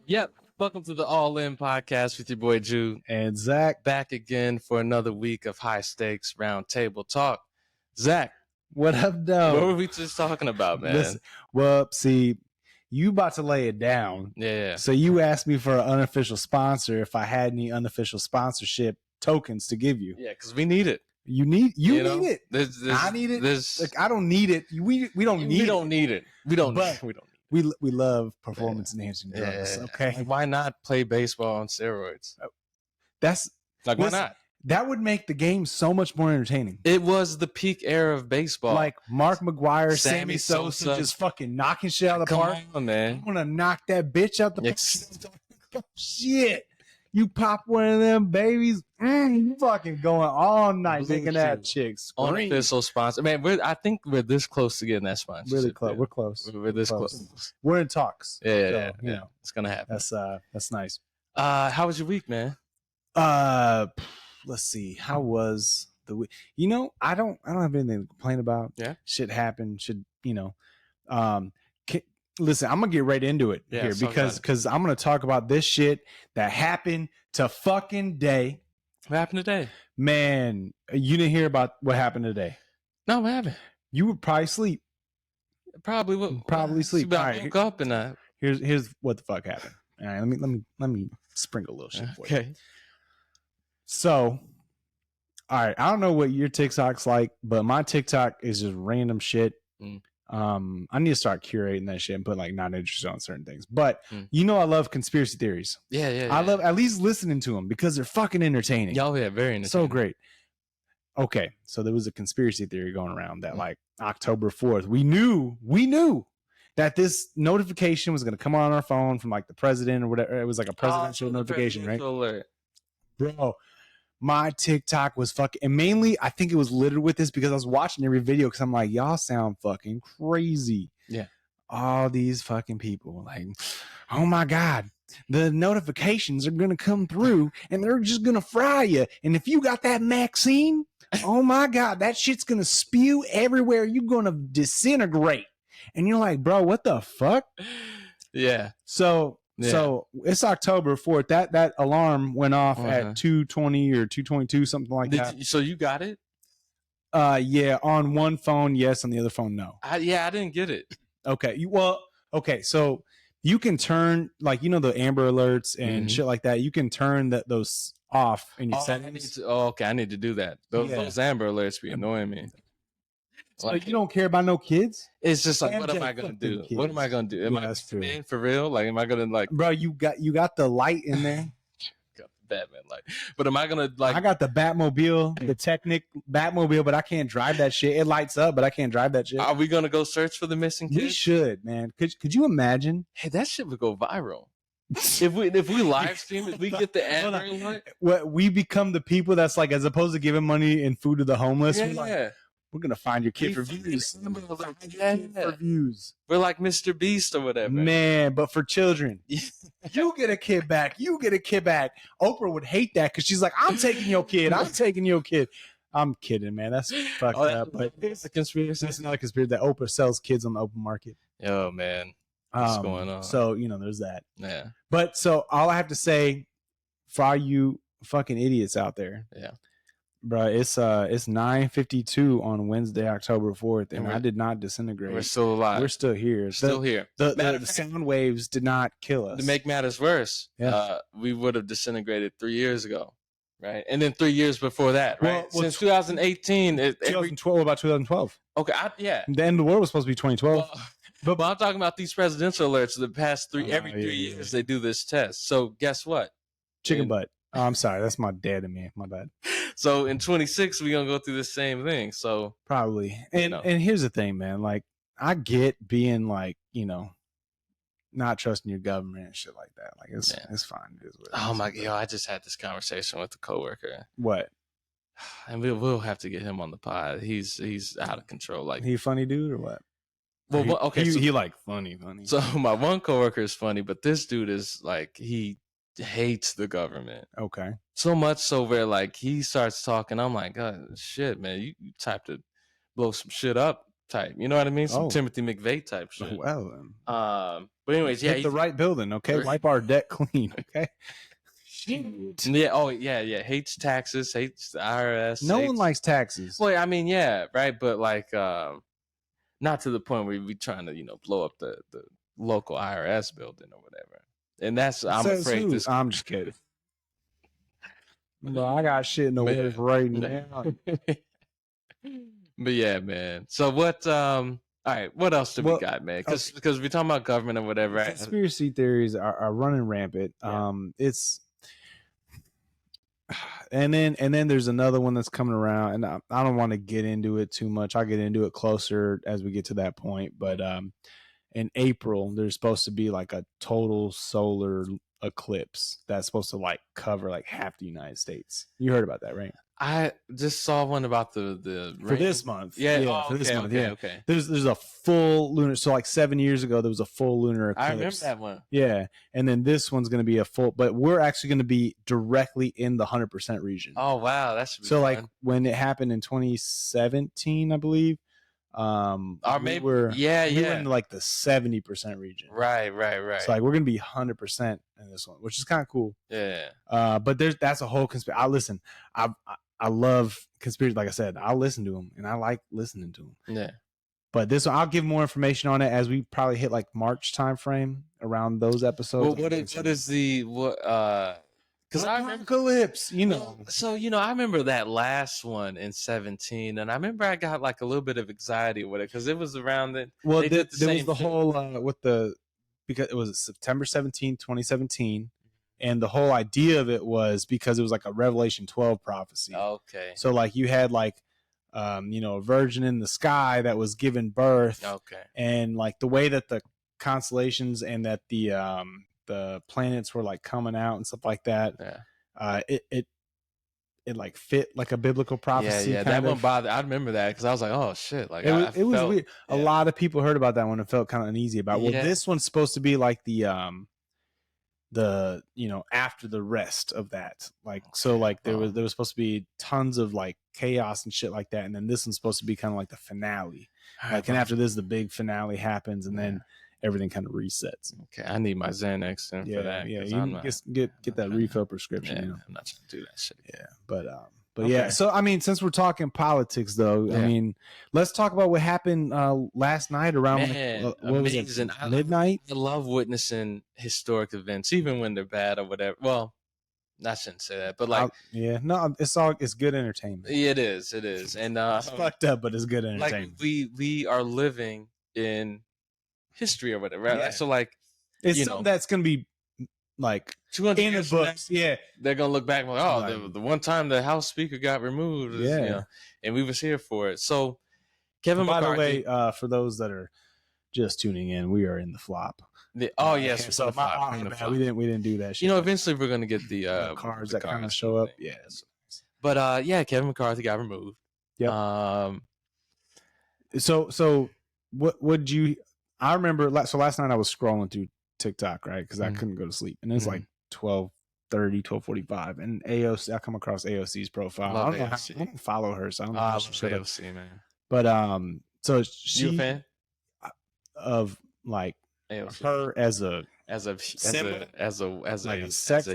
Yep. Welcome to the All In Podcast with your boy Jude. And Zach. Back again for another week of high stakes round table talk. Zach, what up, though? What were we just talking about, man? Listen, well, see, you about to lay it down. Yeah. So you asked me for an unofficial sponsor if I had any unofficial sponsorship tokens to give you. Yeah, because we need it. You need it. I need it. Like, I don't need it. We don't need it. We don't need it. We don't need it. We love performance enhancing drugs. Yeah. Okay. Like, why not play baseball on steroids? That's like, why not? That would make the game so much more entertaining. It was the peak era of baseball. Like Mark McGwire, Sammy Sosa just fucking knocking shit out of the park. On, man. I'm gonna knock that bitch out the park. Shit. You pop one of them babies, you fucking going all night making that chick scream. Unofficial sponsor. Man, I think we're this close to getting that sponsor. Really close. We're close. We're this close. We're in talks. Yeah. You know, it's gonna happen. That's nice. How was your week, man? Let's see. How was the week? You know, I don't have anything to complain about. Yeah. Shit happened. Listen, I'm gonna get right into it here because I'm gonna talk about this shit that happened to fucking day. What happened today? Man, you didn't hear about what happened today. No, what happened? You would probably sleep. Probably sleep. I woke up and here's what the fuck happened. All right, let me sprinkle a little shit for you. Okay. So, all right, I don't know what your TikTok's like, but my TikTok is just random shit. I need to start curating that shit and put like not interested on certain things. But you know, I love conspiracy theories. Yeah. I love at least listening to them because they're fucking entertaining. Oh yeah, very entertaining. So great. Okay, so there was a conspiracy theory going around that like October 4th, we knew that this notification was going to come on our phone from like the president or whatever. It was like a presidential notification, right? Alert. Bro, my TikTok was fucking, and mainly I think it was littered with this because I was watching every video because I'm like, y'all sound fucking crazy. Yeah. All these fucking people like, oh my God, the notifications are going to come through and they're just going to fry you. And if you got that Maxine, oh my God, that shit's going to spew everywhere. You're going to disintegrate. And you're like, bro, what the fuck? Yeah. So it's October 4th. That alarm went off at 2:20 or 2:22, something like that. So you got it? Yeah, on one phone, yes, on the other phone, no. I didn't get it. Okay. So you can turn, like, you know, the Amber Alerts and shit like that. You can turn those off in your settings. I need to do that. Those Amber Alerts be annoying me. So you don't care about no kids? It's just like, what am I gonna do? What am I gonna do? Am I man for real? Like, am I gonna like? Bro, you got the light in there. Got the Batman light, but am I gonna like? I got the Batmobile, the Technic Batmobile, but I can't drive that shit. It lights up, but I can't drive that shit. Are we gonna go search for the missing kids? We should, man. Could you imagine? Hey, that shit would go viral. if we live stream it, we get the Amber Alert. What we become the people that's like, as opposed to giving money and food to the homeless. Yeah. We're going to find your kid for views. For views. We're like Mr. Beast or whatever. Man, but for children. You get a kid back. You get a kid back. Oprah would hate that because she's like, I'm taking your kid. I'm taking your kid. I'm kidding, man. That's fucked up. But it's a conspiracy. It's not a conspiracy that Oprah sells kids on the open market. Oh, man. What's going on? So, you know, there's that. Yeah. But so all I have to say for all you fucking idiots out there. Yeah. Bro, it's 9:52 on Wednesday, October 4th, and I did not disintegrate. We're still alive. We're still here. The sound waves did not kill us. To make matters worse, we would have disintegrated 3 years ago, right? And then 3 years before that, right? Well, since 2018. 2012, what about 2012? Okay, The end of the world was supposed to be 2012. But I'm talking about these presidential alerts. The past every 3 years, they do this test. So guess what? Chicken butt. Oh, I'm sorry. That's my dad and me. My bad. So in 26, we're going to go through the same thing. So probably. And here's the thing, man. Like, I get being like, you know, not trusting your government and shit like that. Like, it's fine. It is what it is. Oh my God. I just had this conversation with a coworker. What? And we'll have to get him on the pod. He's out of control. Like, he a funny dude or what? Well, okay. He like funny. So my one coworker is funny, but this dude is like, he hates the government. Okay. So much so where like he starts talking, I'm like, God, shit, man, you type to blow some shit up type. You know what I mean? Some Oh. Timothy McVeigh type shit. Well, but anyways, yeah, hit the right building, okay? Wipe our debt clean, okay? Yeah. Oh, yeah. Hates taxes. Hates the IRS. No one likes taxes. Well, I mean, yeah, right. But like, not to the point where we trying to, blow up the local IRS building or whatever. And that's I'm afraid this. I'm just kidding. But I got shit in the works right now. But yeah, man. So what? All right. What else do we got, man? Because we're talking about government or whatever. Right? Conspiracy theories are running rampant. Yeah. It's. And then there's another one that's coming around, and I don't want to get into it too much. I'll get into it closer as we get to that point. But in April, there's supposed to be like a total solar eclipse that's supposed to like cover like half the United States. You heard about that, right? I just saw one about the for this month. Yeah, for this month. Okay. There's a full lunar. So like 7 years ago, there was a full lunar eclipse. I remember that one. Yeah, and then this one's going to be a full, but we're actually going to be directly in the 100% region. Oh wow, that's so fun. Like when it happened in 2017, I believe. Or maybe we were in like the 70% region. Right. So like we're gonna be 100% in this one, which is kind of cool. Yeah. But that's a whole conspiracy. I love conspiracy. Like I said, I'll listen to them, and I like listening to them. Yeah. But this one, I'll give more information on it as we probably hit like March time frame around those episodes. Well, what is the because I remember apocalypse, So I remember that last one in 2017, and I remember I got like a little bit of anxiety with it because it was around that. Well, there was the whole because it was September 17, 2017, and the whole idea of it was because it was like a Revelation 12 prophecy. Okay. So like you had like a virgin in the sky that was given birth. Okay. And like the way that the constellations and that the planets were like coming out and stuff like that. Yeah. It like fit like a biblical prophecy. Yeah. That one bothered. I remember that because I was like, oh shit, like it was weird. Yeah. A lot of people heard about that one and felt kind of uneasy about it. Well, this one's supposed to be like the after the rest of that, like so like there was supposed to be tons of like chaos and shit like that, and then this one's supposed to be kind of like the finale, like and after this the big finale happens, and then everything kind of resets. Okay, I need my Xanax for that. Yeah, you get that refill prescription. Yeah, I'm not trying to do that shit. Yeah, but yeah. So I mean, since we're talking politics, though, I mean, let's talk about what happened last night around what was it, midnight. I love witnessing historic events, even when they're bad or whatever. Well, I shouldn't say that, but like, it's good entertainment. It is, and it's fucked up, but it's good entertainment. Like we are living in history or whatever, right? Yeah. So like, it's something that's gonna be like 200 in the books. Yeah, they're gonna look back and like, the one time the House Speaker got removed, and we was here for it. So Kevin McCarthy. By the way, for those that are just tuning in, we are in the flop. Yes, so we didn't do that shit. Eventually we're gonna get the cards that kind of show up. Yeah, but Kevin McCarthy got removed. Yeah. So what would you? I remember. So last night I was scrolling through TikTok, right? Because I couldn't go to sleep, and it's like 12:30, 12:45, and AOC. I come across AOC's profile. I don't follow her, so I don't know. I love AOC, man. But so she you a fan of like AOC. Her as a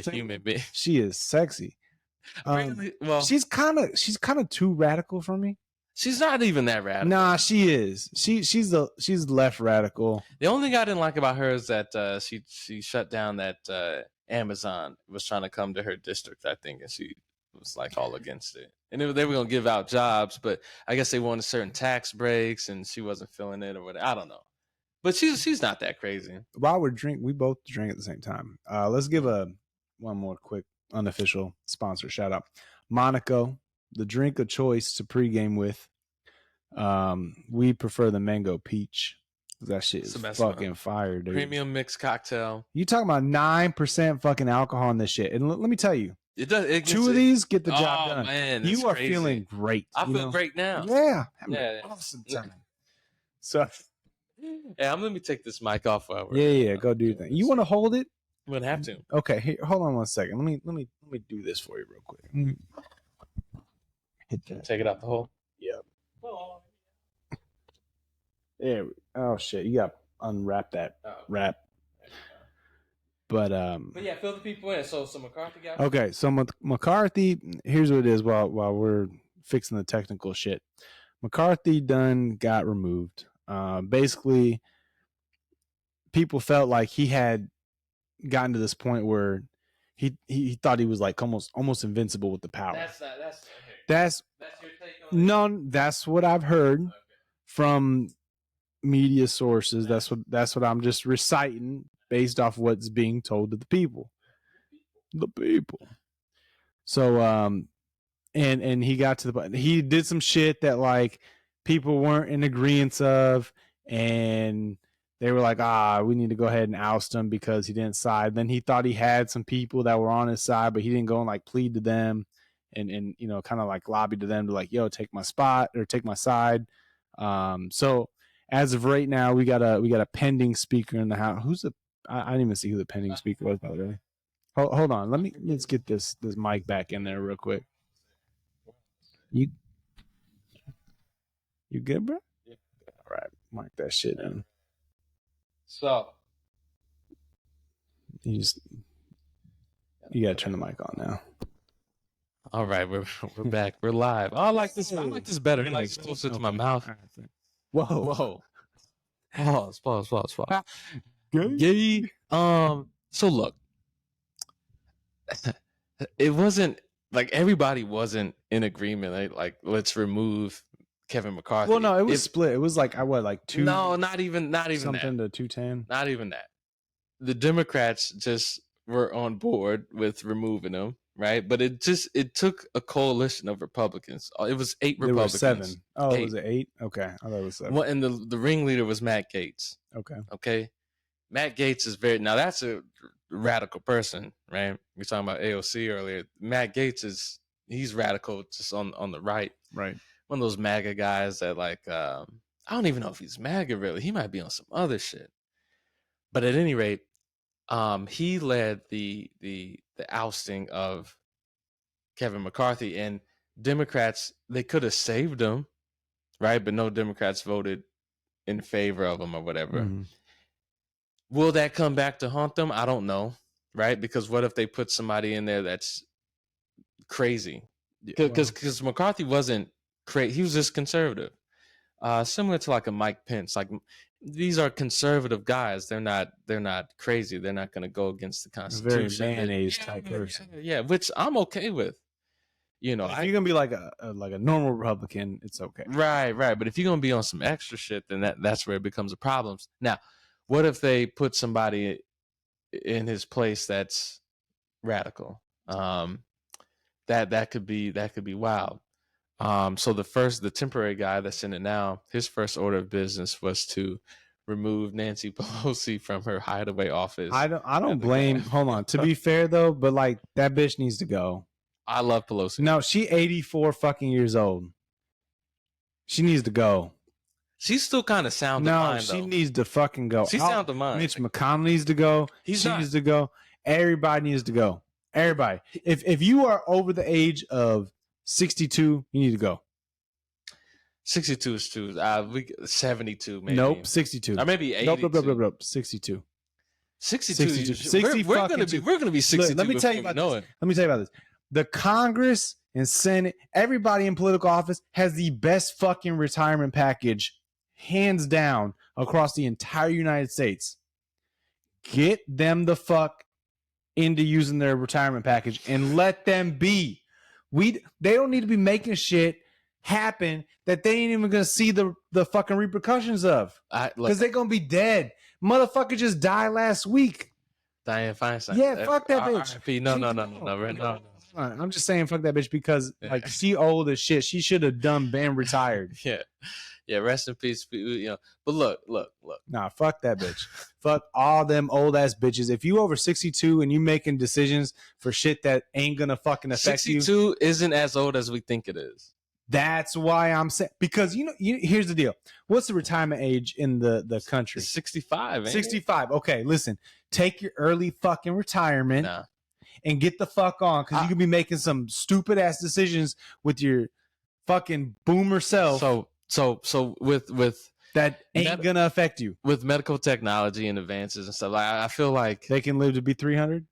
human being. She is sexy. Really? Well, she's kind of too radical for me. She's not even that radical. Nah, she is. She's left radical. The only thing I didn't like about her is that she shut down that Amazon was trying to come to her district, I think, and she was like all against it. And they were gonna give out jobs, but I guess they wanted certain tax breaks, and she wasn't feeling it or whatever. I don't know. But she's not that crazy. While we both drink at the same time. Let's give one more quick unofficial sponsor shout out. Monaco, the drink of choice to pregame with. We prefer the mango peach. That shit is fucking fire, dude. Premium mixed cocktail. You talking about 9% fucking alcohol in this shit. And let me tell you, it does. Two of these get the job done. Man, you are crazy. Feeling great. I feel great now. Yeah. Awesome time. So let me take this mic off. Yeah. Go do your thing. You want to hold it? I'm gonna have to. Okay. Here, hold on 1 second. Let me do this for you real quick. Take it out the hole. Yep. Yeah. Oh shit! You got to unwrap that wrap. But yeah, fill the people in. So McCarthy got okay. So McCarthy, here's what it is. While we're fixing the technical shit, McCarthy done got removed. Basically, people felt like he had gotten to this point where he thought he was like almost invincible with the power. That's That's your take on it? no, that's what I've heard Okay. from media sources. That's what I'm just reciting based off what's being told to the people. The people. So and he got to the he did some shit that like people weren't in agreement of, and they were like, we need to go ahead and oust him because he didn't side. Then he thought he had some people that were on his side, but he didn't go and like plead to them and you know, kind of like lobby to them to like, yo, take my spot or take my side. So as of right now, we got a pending speaker in the house. I didn't even see who the pending speaker was, by the way. Hold on. Let's get this mic back in there real quick. You good, bro? Yeah. All right, mark that shit in. So You gotta turn the mic on now. all right, we're back. We're live. Oh, I like this. I like this better. Like closer to my mouth. Whoa. Pause. Gay. So look, it wasn't like everybody wasn't in agreement. Like let's remove Kevin McCarthy. Well, no, it was split. It was like like two. No, not even something that. to 210. Not even that. The Democrats just were on board with removing him, right? But it took a coalition of Republicans. It was 8 There Republicans. were 7. Oh, 8. was it 8? Okay, I thought it was 7. Well, and the ringleader was Matt Gaetz. Okay. Matt Gaetz is now that's a radical person, right? We were talking about AOC earlier. Matt Gaetz he's radical just on the right. Right. One of those MAGA guys that like, I don't even know if he's MAGA really. He might be on some other shit. But at any rate, he led the ousting of Kevin McCarthy, and Democrats, they could have saved him, right? But no Democrats voted in favor of him or whatever. Mm-hmm. Will that come back to haunt them? I don't know, right? Because what if they put somebody in there that's crazy? Because McCarthy wasn't crazy; he was just conservative, similar to like a Mike Pence. Like these are conservative guys; they're not crazy. They're not going to go against the Constitution. A very mayonnaise type person. Yeah, which I'm okay with. You know, if you're gonna be like a normal Republican, it's okay. Right. But if you're gonna be on some extra shit, then that's where it becomes a problem. Now, what if they put somebody in his place that's radical? That could be wild. So the temporary guy that's in it now, his first order of business was to remove Nancy Pelosi from her hideaway office. I don't blame. Hold on. To be fair though, but like that bitch needs to go. I love Pelosi. No, she 84 fucking years old. She needs to go. She's still kind of sound of mind, she needs to fucking go. She's sound of mind. Mitch McConnell needs to go. She needs to go. Everybody needs to go. Everybody. If you are over the age of 62, you need to go. 62 is too. 72 maybe. Nope, 62. Or maybe 82. Nope. 62. 62. We're gonna be 62. Look, let me tell you about this. Let me tell you about this. The Congress and Senate, everybody in political office has the best fucking retirement package, hands down, across the entire United States. Get them the fuck into using their retirement package and let them be. They don't need to be making shit happen that they ain't even gonna see the fucking repercussions of, because they're gonna be dead. Motherfucker just died last week. Dianne Feinstein. Yeah, fuck that bitch. No. I'm just saying fuck that bitch because like she old as shit. She should have been retired. Yeah. Rest in peace. You know, but look. Nah, fuck that bitch. Fuck all them old ass bitches. If you over 62 and you making decisions for shit that ain't gonna fucking affect 62 isn't as old as we think it is. That's why I'm saying, because you here's the deal. What's the retirement age in the country? It's 65. 65. Okay, listen. Take your early fucking retirement and get the fuck on, because you could be making some stupid ass decisions with your fucking boomer self. So with that ain't Med- gonna affect you. with medical technology and advances and stuff, like, I feel like They can live to be 300.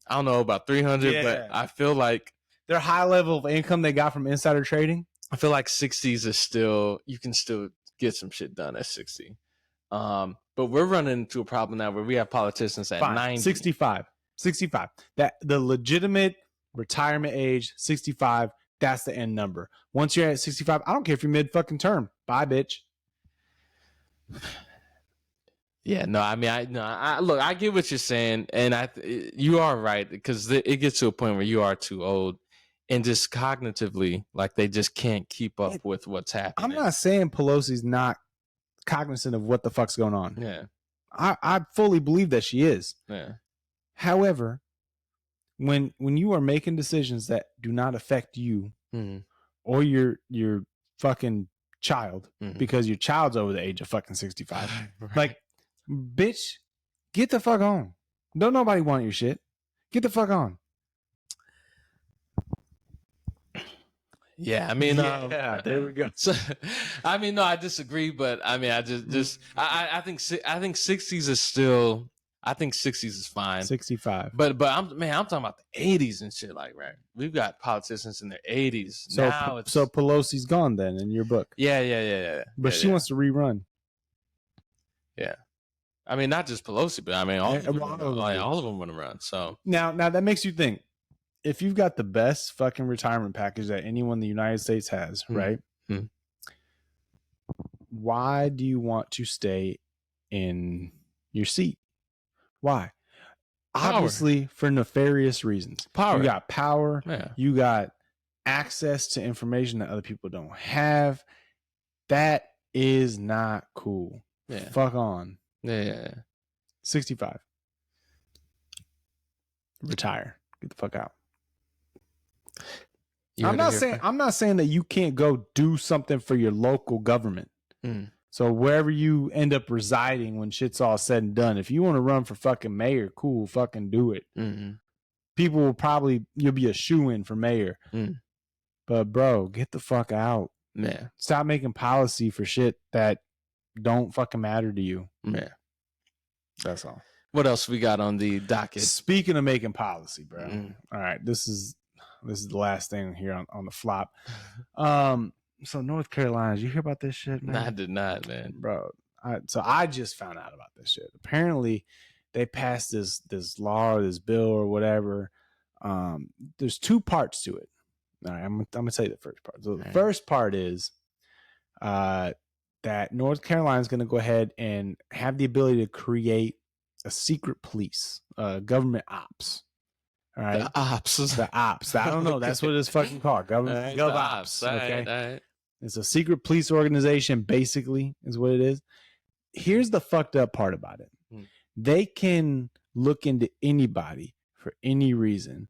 I don't know about 300, Yeah. but I feel like Their high level of income they got from insider trading. 60s is still, you can still get some shit done at 60. But we're running into a problem now where we have politicians at Fine. 90. 65. That the legitimate retirement age, 65. That's the end number. Once you're at 65, I don't care if you're mid fucking term. Bye, bitch. Yeah, no, I mean, I look, I get what you're saying, and you are right, because it gets to a point where you are too old, and just cognitively, like, they just can't keep up with what's happening. I'm not saying Pelosi's not cognizant of what the fuck's going on. Yeah, I fully believe that she is. yeah, However, when you are making decisions that do not affect you Mhm. or your fucking child, Mhm. because your child's over the age of fucking 65, Right. like, bitch, get the fuck on. Don't nobody want your shit. Get the fuck on. Yeah, I mean, there we go. So, I mean, no, I disagree, but I mean, I think 60s is still, I think 60s is fine. 65. But I'm talking about the 80s and shit. Like, right, we've got politicians in their 80s So now. so Pelosi's gone then in your book. Yeah. But she wants to rerun. Yeah, I mean, not just Pelosi, but I mean, all of them want to run. So Now that makes you think. If you've got the best fucking retirement package that anyone in the United States has, right? Hmm. Why do you want to stay in your seat? Why? Power. Obviously, for nefarious reasons. Power. You got power. Yeah. You got access to information that other people don't have. That is not cool. Yeah. Fuck on. Yeah. 65. Retire. Get the fuck out. I'm not saying that you can't go do something for your local government. Mm. So wherever you end up residing when shit's all said and done, if you want to run for fucking mayor, cool, fucking do it. Mm-hmm. People will you'll be a shoo-in for mayor. Mm. But bro, get the fuck out. Yeah. Stop making policy for shit that don't fucking matter to you. Yeah. That's all. What else we got on the docket? Speaking of making policy, bro. Mm. All right, this is the last thing here on the flop. So North Carolina, did you hear about this shit, man? I did not, man. Bro. I just found out about this shit. Apparently, they passed this law or this bill or whatever. There's two parts to it. All right, I'm gonna tell you the first part. So the first part is that North Carolina is gonna go ahead and have the ability to create a secret police, government ops. All right, The ops. I don't know. That's what it's fucking called. Government gov ops. Okay, all right. It's a secret police organization, basically, is what it is. Here's the fucked up part about it. They can look into anybody for any reason,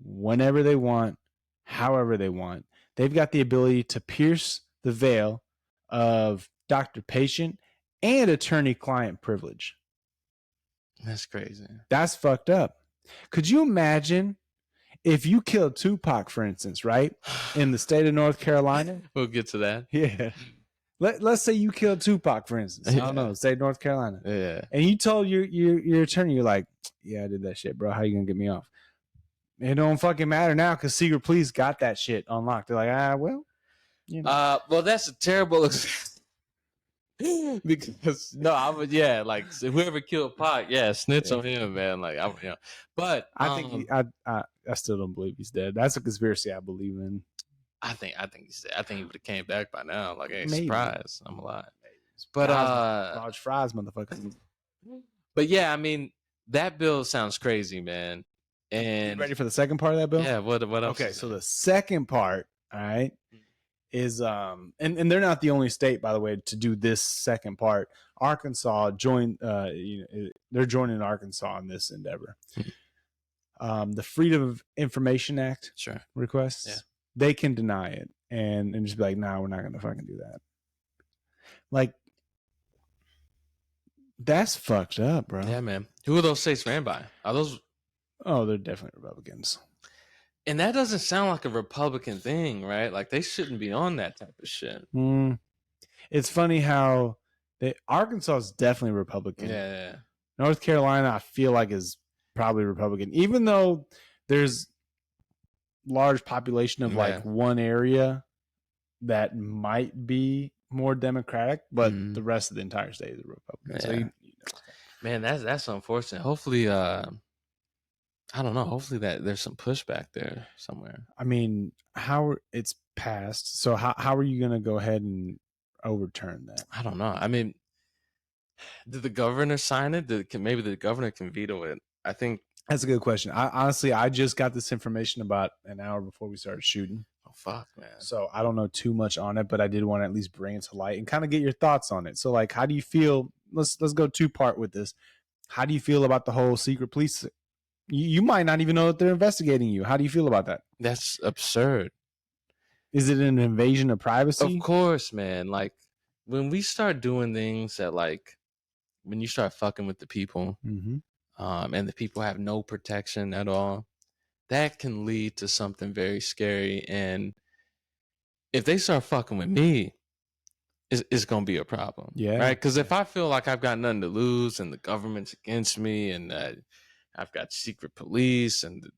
whenever they want, however they want. They've got the ability to pierce the veil of doctor-patient and attorney-client privilege. That's crazy. That's fucked up. Could you imagine if you killed Tupac, for instance, right? In the state of North Carolina? We'll get to that. Yeah. Let's say you killed Tupac, for instance. I don't know, state of North Carolina. Yeah. And you told your attorney, you're like, yeah, I did that shit, bro. How you gonna get me off? It don't fucking matter now because secret police got that shit unlocked. They're like, well, you know. Well, that's a terrible because I would, like whoever killed Pac, snitch on him, man. Like but I think I still don't believe he's dead. That's a conspiracy I believe in. I think he's dead. I think he would have came back by now. Like, hey, Maybe. Surprise, I'm alive. But Large fries, motherfucker. But yeah, I mean that bill sounds crazy, man. And you ready for the second part of that bill? Yeah. What else? Okay, so the second part, all right, is and they're not the only state, by the way, to do this second part. Arkansas joined. They're joining Arkansas in this endeavor. The Freedom of Information Act requests. Yeah. They can deny it and just be like, nah, we're not gonna fucking do that. Like, that's fucked up, bro. Yeah, man. Who are those states ran by? Are those? Oh, they're definitely Republicans. And that doesn't sound like a Republican thing, right? Like, they shouldn't be on that type of shit. It's funny how Arkansas is definitely Republican. Yeah. North Carolina, I feel like, is probably Republican, even though there's large population of like one area that might be more Democratic, but the rest of the entire state is Republican. Yeah. So you know. Man, that's unfortunate. Hopefully, I don't know. Hopefully that there's some pushback there somewhere. I mean, how it's passed. So how are you going to go ahead and overturn that? I don't know. I mean, did the governor sign it? Maybe the governor can veto it? I think that's a good question. I just got this information about an hour before we started shooting. Oh fuck, man! So I don't know too much on it, but I did want to at least bring it to light and kind of get your thoughts on it. So like, how do you feel? Let's go 2-part with this. How do you feel about the whole secret police? You might not even know that they're investigating you. How do you feel about that? That's absurd. Is it an invasion of privacy? Of course, man. Like when we start doing things that like when you start fucking with the people, and the people have no protection at all, that can lead to something very scary. And if they start fucking with me, it's gonna be a problem. Yeah. Right. Because if I feel like I've got nothing to lose and the government's against me and I've got secret police and the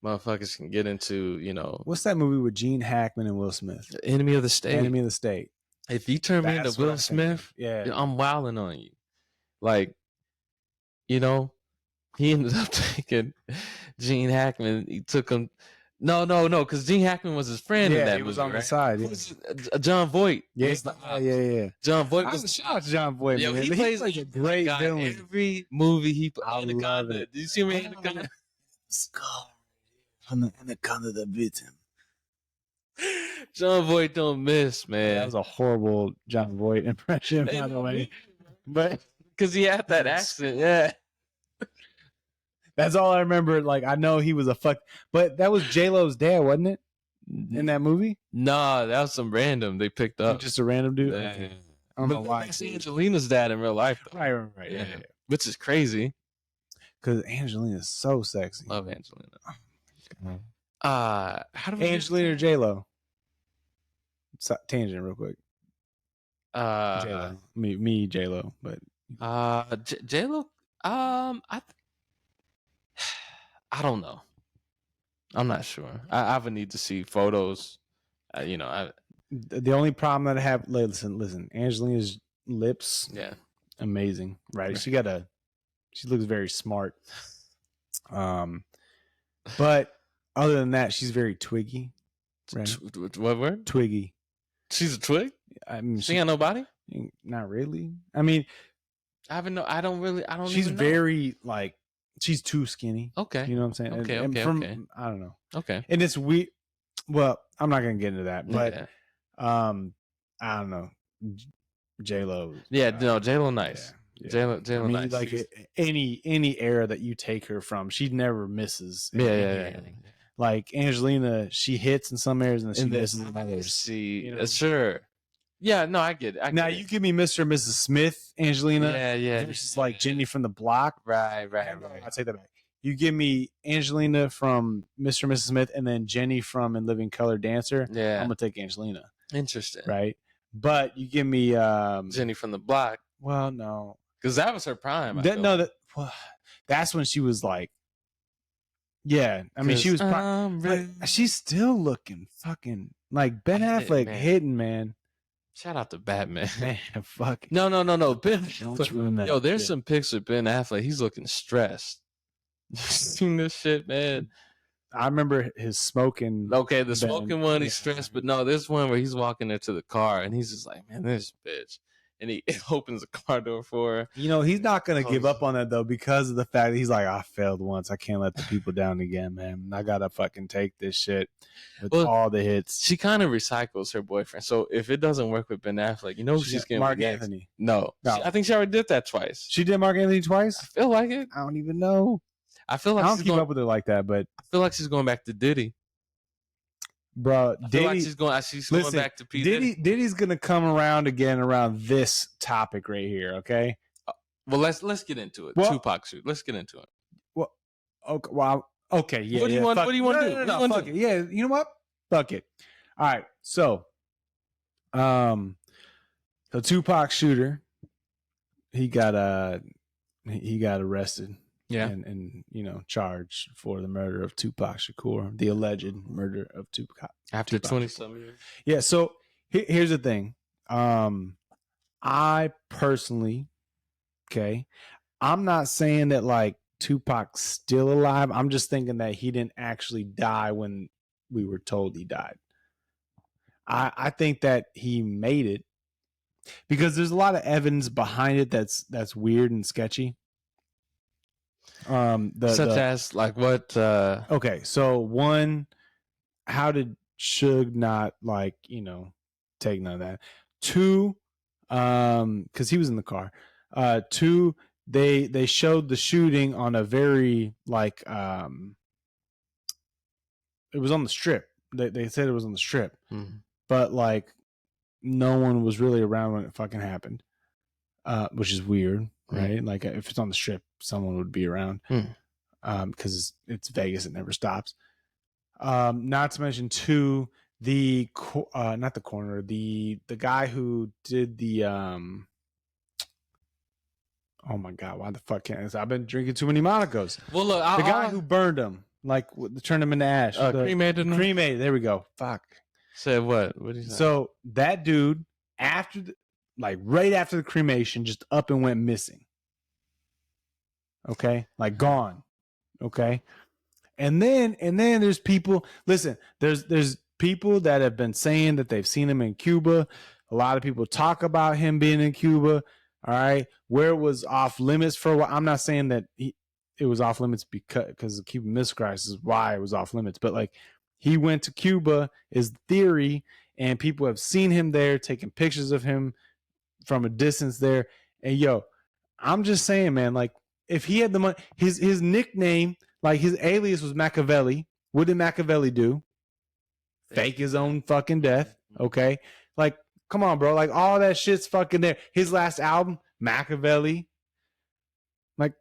motherfuckers can get into, what's that movie with Gene Hackman and Will Smith? Enemy of the State. Enemy of the State. If you turn me into Will Smith, I'm wilding on you. Like, he ended up taking Gene Hackman. He took him. No, because Gene Hackman was his friend in that movie. He was on the side. John Voight. Yeah. John Voight was. Shout out to John Voight. Yo, man. He plays like a great villain. Every movie he plays. I love it. Did you see him in Anaconda? Scar from the Anaconda that bit him. John Voight don't miss, man. That was a horrible John Voight impression, by the way. But because he had that accent, yeah. That's all I remember. Like, I know he was but that was J-Lo's dad, wasn't it? In that movie? Nah, that was some random they picked up. Just a random dude? Yeah. Okay. I don't know why. That's Angelina's dad in real life, though. Right. Yeah. Which is crazy. Because Angelina's so sexy. Love Angelina. How do we Angelina or J-Lo? Tangent real quick. J-Lo. Me, J-Lo, but J-Lo, I don't know. I'm not sure. I would need to see photos. The only problem that I have, listen, Angelina's lips, amazing, right? She looks very smart. But other than that, she's very twiggy. Right? What word? Twiggy. She's a twig? I mean, she got nobody? Not really. I mean, I don't. She's even know. very like. She's too skinny. Okay. You know what I'm saying? Okay. Okay. I don't know. Okay. And it's weird. Well, I'm not gonna get into that, but I don't know. J-Lo. Yeah. No. J-Lo nice. Yeah. J-Lo nice. Like any era that you take her from, she never misses. Yeah. Like Angelina, she hits in some areas and she misses in others. Sure. Yeah, no, I get it. You give me Mr. and Mrs. Smith, Angelina. Yeah. Versus like Jenny from the Block. Right. I'll take that back. You give me Angelina from Mr. and Mrs. Smith and then Jenny from In Living Color Dancer. Yeah. I'm going to take Angelina. Interesting. Right? But you give me Jenny from the Block. Well, no. Because that was her prime. That's when she was like, yeah. I mean, she was she's still looking fucking like Ben Affleck hitting, man. Shout out to Batman. Man, fuck. No. Ben. Don't ruin that. Yo, there's some pics of Ben Affleck. He's looking stressed. You seen this shit, man? I remember his smoking. Okay, the smoking one, he's stressed, but no, this one where he's walking into the car and he's just like, man, this bitch. And he opens the car door for her. He's not going to give up on that, though, because of the fact that he's like, I failed once. I can't let the people down again, man. I got to fucking take this shit with all the hits. She kind of recycles her boyfriend. So if it doesn't work with Ben Affleck, she's getting Mark Anthony. No. I think she already did that twice. She did Mark Anthony twice? I feel like it. I don't even know. I feel like I don't keep up with her like that, but I feel like she's going back to Diddy. Bro, Diddy, like she's going back to P. Diddy's gonna come around again around this topic right here, okay? Well, let's get into it. Tupac suit. Let's get into it. Well, okay, yeah. What do you want to do? No, fuck it. Yeah, you know what? Fuck it. All right. So, The Tupac shooter, he got arrested. Yeah. And charged for the murder of Tupac Shakur, the alleged murder of Tupac. After Tupac 20-some years. Yeah. So here's the thing. I personally, okay, I'm not saying that like Tupac's still alive. I'm just thinking that he didn't actually die when we were told he died. I think that he made it because there's a lot of evidence behind it that's weird and sketchy. As like what? Okay, so one, how did Suge not take none of that? Two, because he was in the car. Two, they showed the shooting on a very it was on the strip. They said it was on the strip, but like no one was really around when it fucking happened, which is weird, right? Like if it's on the strip, someone would be around, because it's Vegas, it never stops. Not to mention two, not the coroner, the guy who did the oh my god, why the fuck can't I? I've been drinking too many Monacos. Well, look, the guy who burned him, turned him into ash, cremated him. Cremated. There we go. Fuck. Said what? What did he say? So that dude, after right after the cremation, just up and went missing. Okay, like gone. Okay, and then there's people. Listen, there's people that have been saying that they've seen him in Cuba. A lot of people talk about him being in Cuba. All right, where it was off limits for a while. I'm not saying that it was off limits because the Cuban Missile Crisis is why it was off limits, but like he went to Cuba is the theory, and people have seen him there, taking pictures of him from a distance there. And yo, I'm just saying, man, like if he had the money, his nickname, like his alias was Machiavelli. What did Machiavelli do? Fake his own fucking death. Okay, like. Come on, bro. Like all that shit's fucking there. His last album, Machiavelli. Like,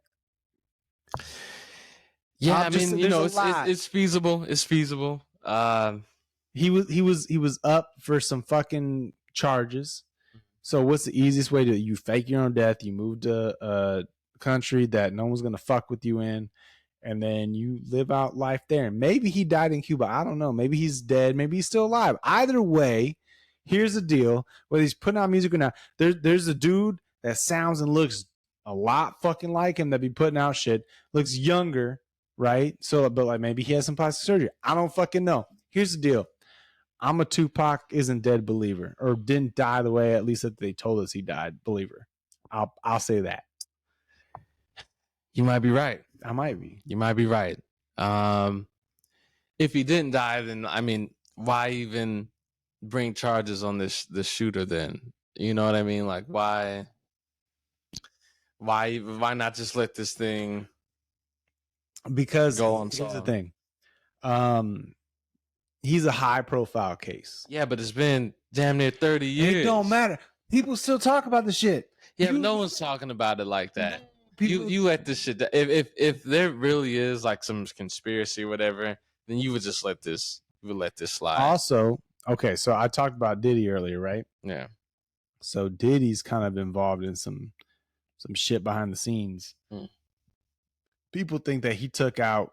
yeah, I mean, it's feasible. It's feasible. He was up for some fucking charges. So what's the easiest way to you fake your own death? You move to a country that no one's gonna fuck with you in, and then you live out life there. And maybe he died in Cuba. I don't know. Maybe he's dead. Maybe he's still alive. Either way. Here's the deal, whether he's putting out music or not, there's a dude that sounds and looks a lot fucking like him that be putting out shit, looks younger, right? So, but like maybe he has some plastic surgery. I don't fucking know. Here's the deal. I'm a Tupac isn't dead believer, or didn't die the way at least that they told us he died believer. I'll say that. You might be right. I might be. You might be right. If he didn't die, then I mean, why even bring charges on this shooter then? You know what I mean? Like why not just let this thing because go on? Here's the thing. He's a high profile case. Yeah, but it's been damn near 30 years. It don't matter. People still talk about the shit. Yeah, no one's talking about it like that. You let this shit. If there really is like some conspiracy or whatever, then you would just let this slide. Also, okay, so I talked about Diddy earlier, right? Yeah. So Diddy's kind of involved in some shit behind the scenes. People think that he took out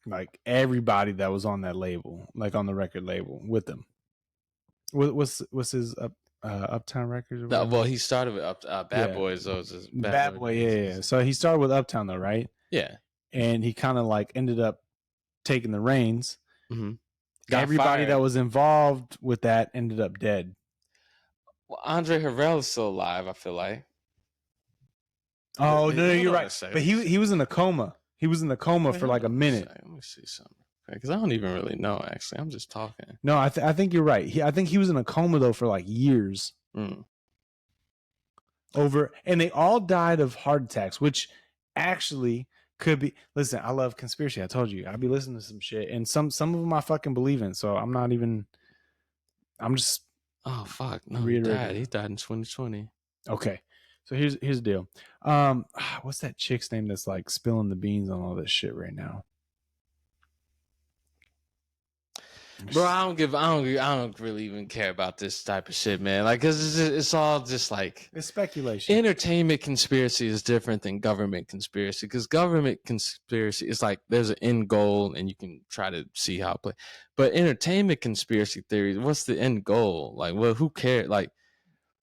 like everybody that was on that label, like on the record label with him. What's his Uptown Records? No, well, he started with Bad Boys. Those Bad Boy, yeah. So he started with Uptown though, right? Yeah. And he kind of like ended up taking the reins. Mm-hmm. Everybody that was involved with that ended up dead. Well, Andre Harrell is still alive, I feel like. Oh, no, you're right. But he was in a coma. He was in a coma for like a minute. Let me see something. Because I don't even really know, actually. I'm just talking. No, I think you're right. I think he was in a coma, though, for like years. And they all died of heart attacks, which actually could be. Listen, I love conspiracy. I told you. I be listening to some shit. And some of them I fucking believe in. So I'm just. Oh, fuck. No, he died. He died in 2020. Okay. So here's the deal. What's that chick's name that's like spilling the beans on all this shit right now? Bro, I don't really even care about this type of shit, man. Like, cause it's all just like It's speculation. entertainment conspiracy is different than government conspiracy. Because government conspiracy is like there's an end goal and you can try to see how it play. But entertainment conspiracy theories, what's the end goal? Like, well, who cares? Like,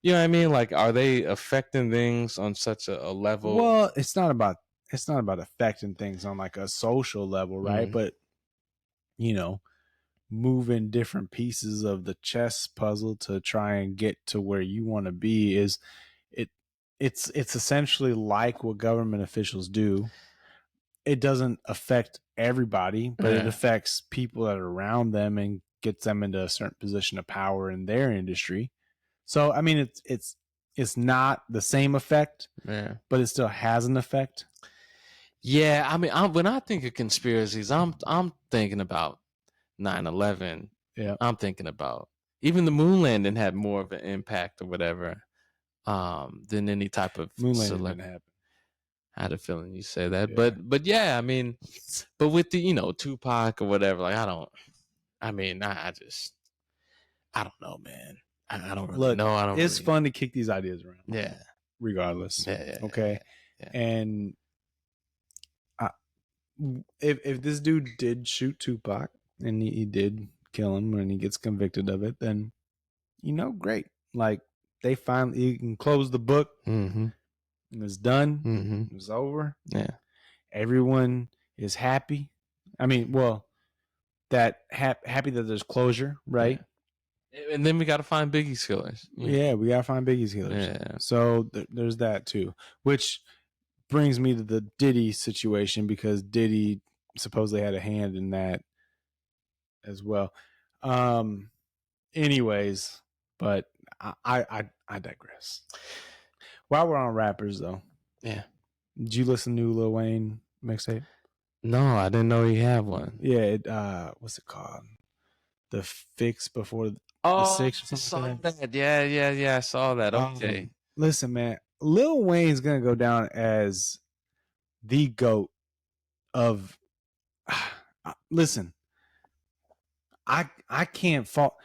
you know what I mean? Like, are they affecting things on such a level? Well, it's not about affecting things on like a social level, right? Mhm. But you know, moving different pieces of the chess puzzle to try and get to where you want to be is it's essentially like what government officials do. It doesn't affect everybody, but it Yeah. affects people that are around them and gets them into a certain position of power in their industry. So I mean it's not the same effect, Yeah. but it still has an effect. Yeah, I mean, when I think of conspiracies, I'm thinking about 9/11. Yeah. I'm thinking about even the moon landing had more of an impact or whatever than any type of Moon landing celebrity. didn't happen. I had a feeling you say that, Yeah. but yeah, I mean, but with the Tupac or whatever, like I don't know, man. I don't really Look, know. I don't. it's really fun to kick these ideas around. Yeah. Regardless. Yeah. Okay. Yeah. And if this dude did shoot Tupac and he did kill him when he gets convicted of it, then great. Like they finally you can close the book. Mm-hmm. And it's done. Mm-hmm. It's over. Yeah. Everyone is happy. I mean, well, that happy that there's closure, right? Yeah. And then we got to find Biggie's killers. Yeah, we gotta find Biggie's killers. Yeah. So there's that too, which brings me to the Diddy situation because Diddy supposedly had a hand in that as well. Anyways, but I digress. While we're on rappers though, Yeah. did you listen to Lil Wayne mixtape? No, I didn't know he had one. Yeah, what's it called? The Fix Before the Six or something like that. Yeah, I saw that. Okay. Listen, man, Lil Wayne's gonna go down as the GOAT of listen, I can't fault.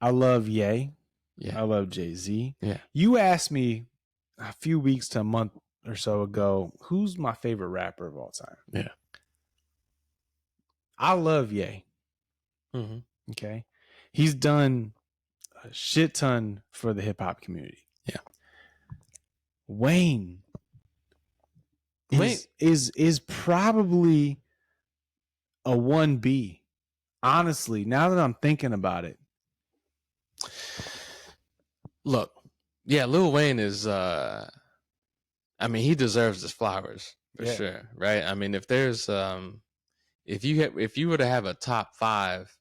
I love Ye. Yeah. I love Jay-Z. Yeah. You asked me a few weeks to a month or so ago, who's my favorite rapper of all time? Yeah. I love Ye. Mm-hmm. Okay. He's done a shit ton for the hip hop community. Yeah. Wayne is probably a 1B. Honestly, now that I'm thinking about it. Look, yeah, Lil Wayne is I mean, he deserves his flowers for sure, right? I mean, if there's if you were to have a top 5,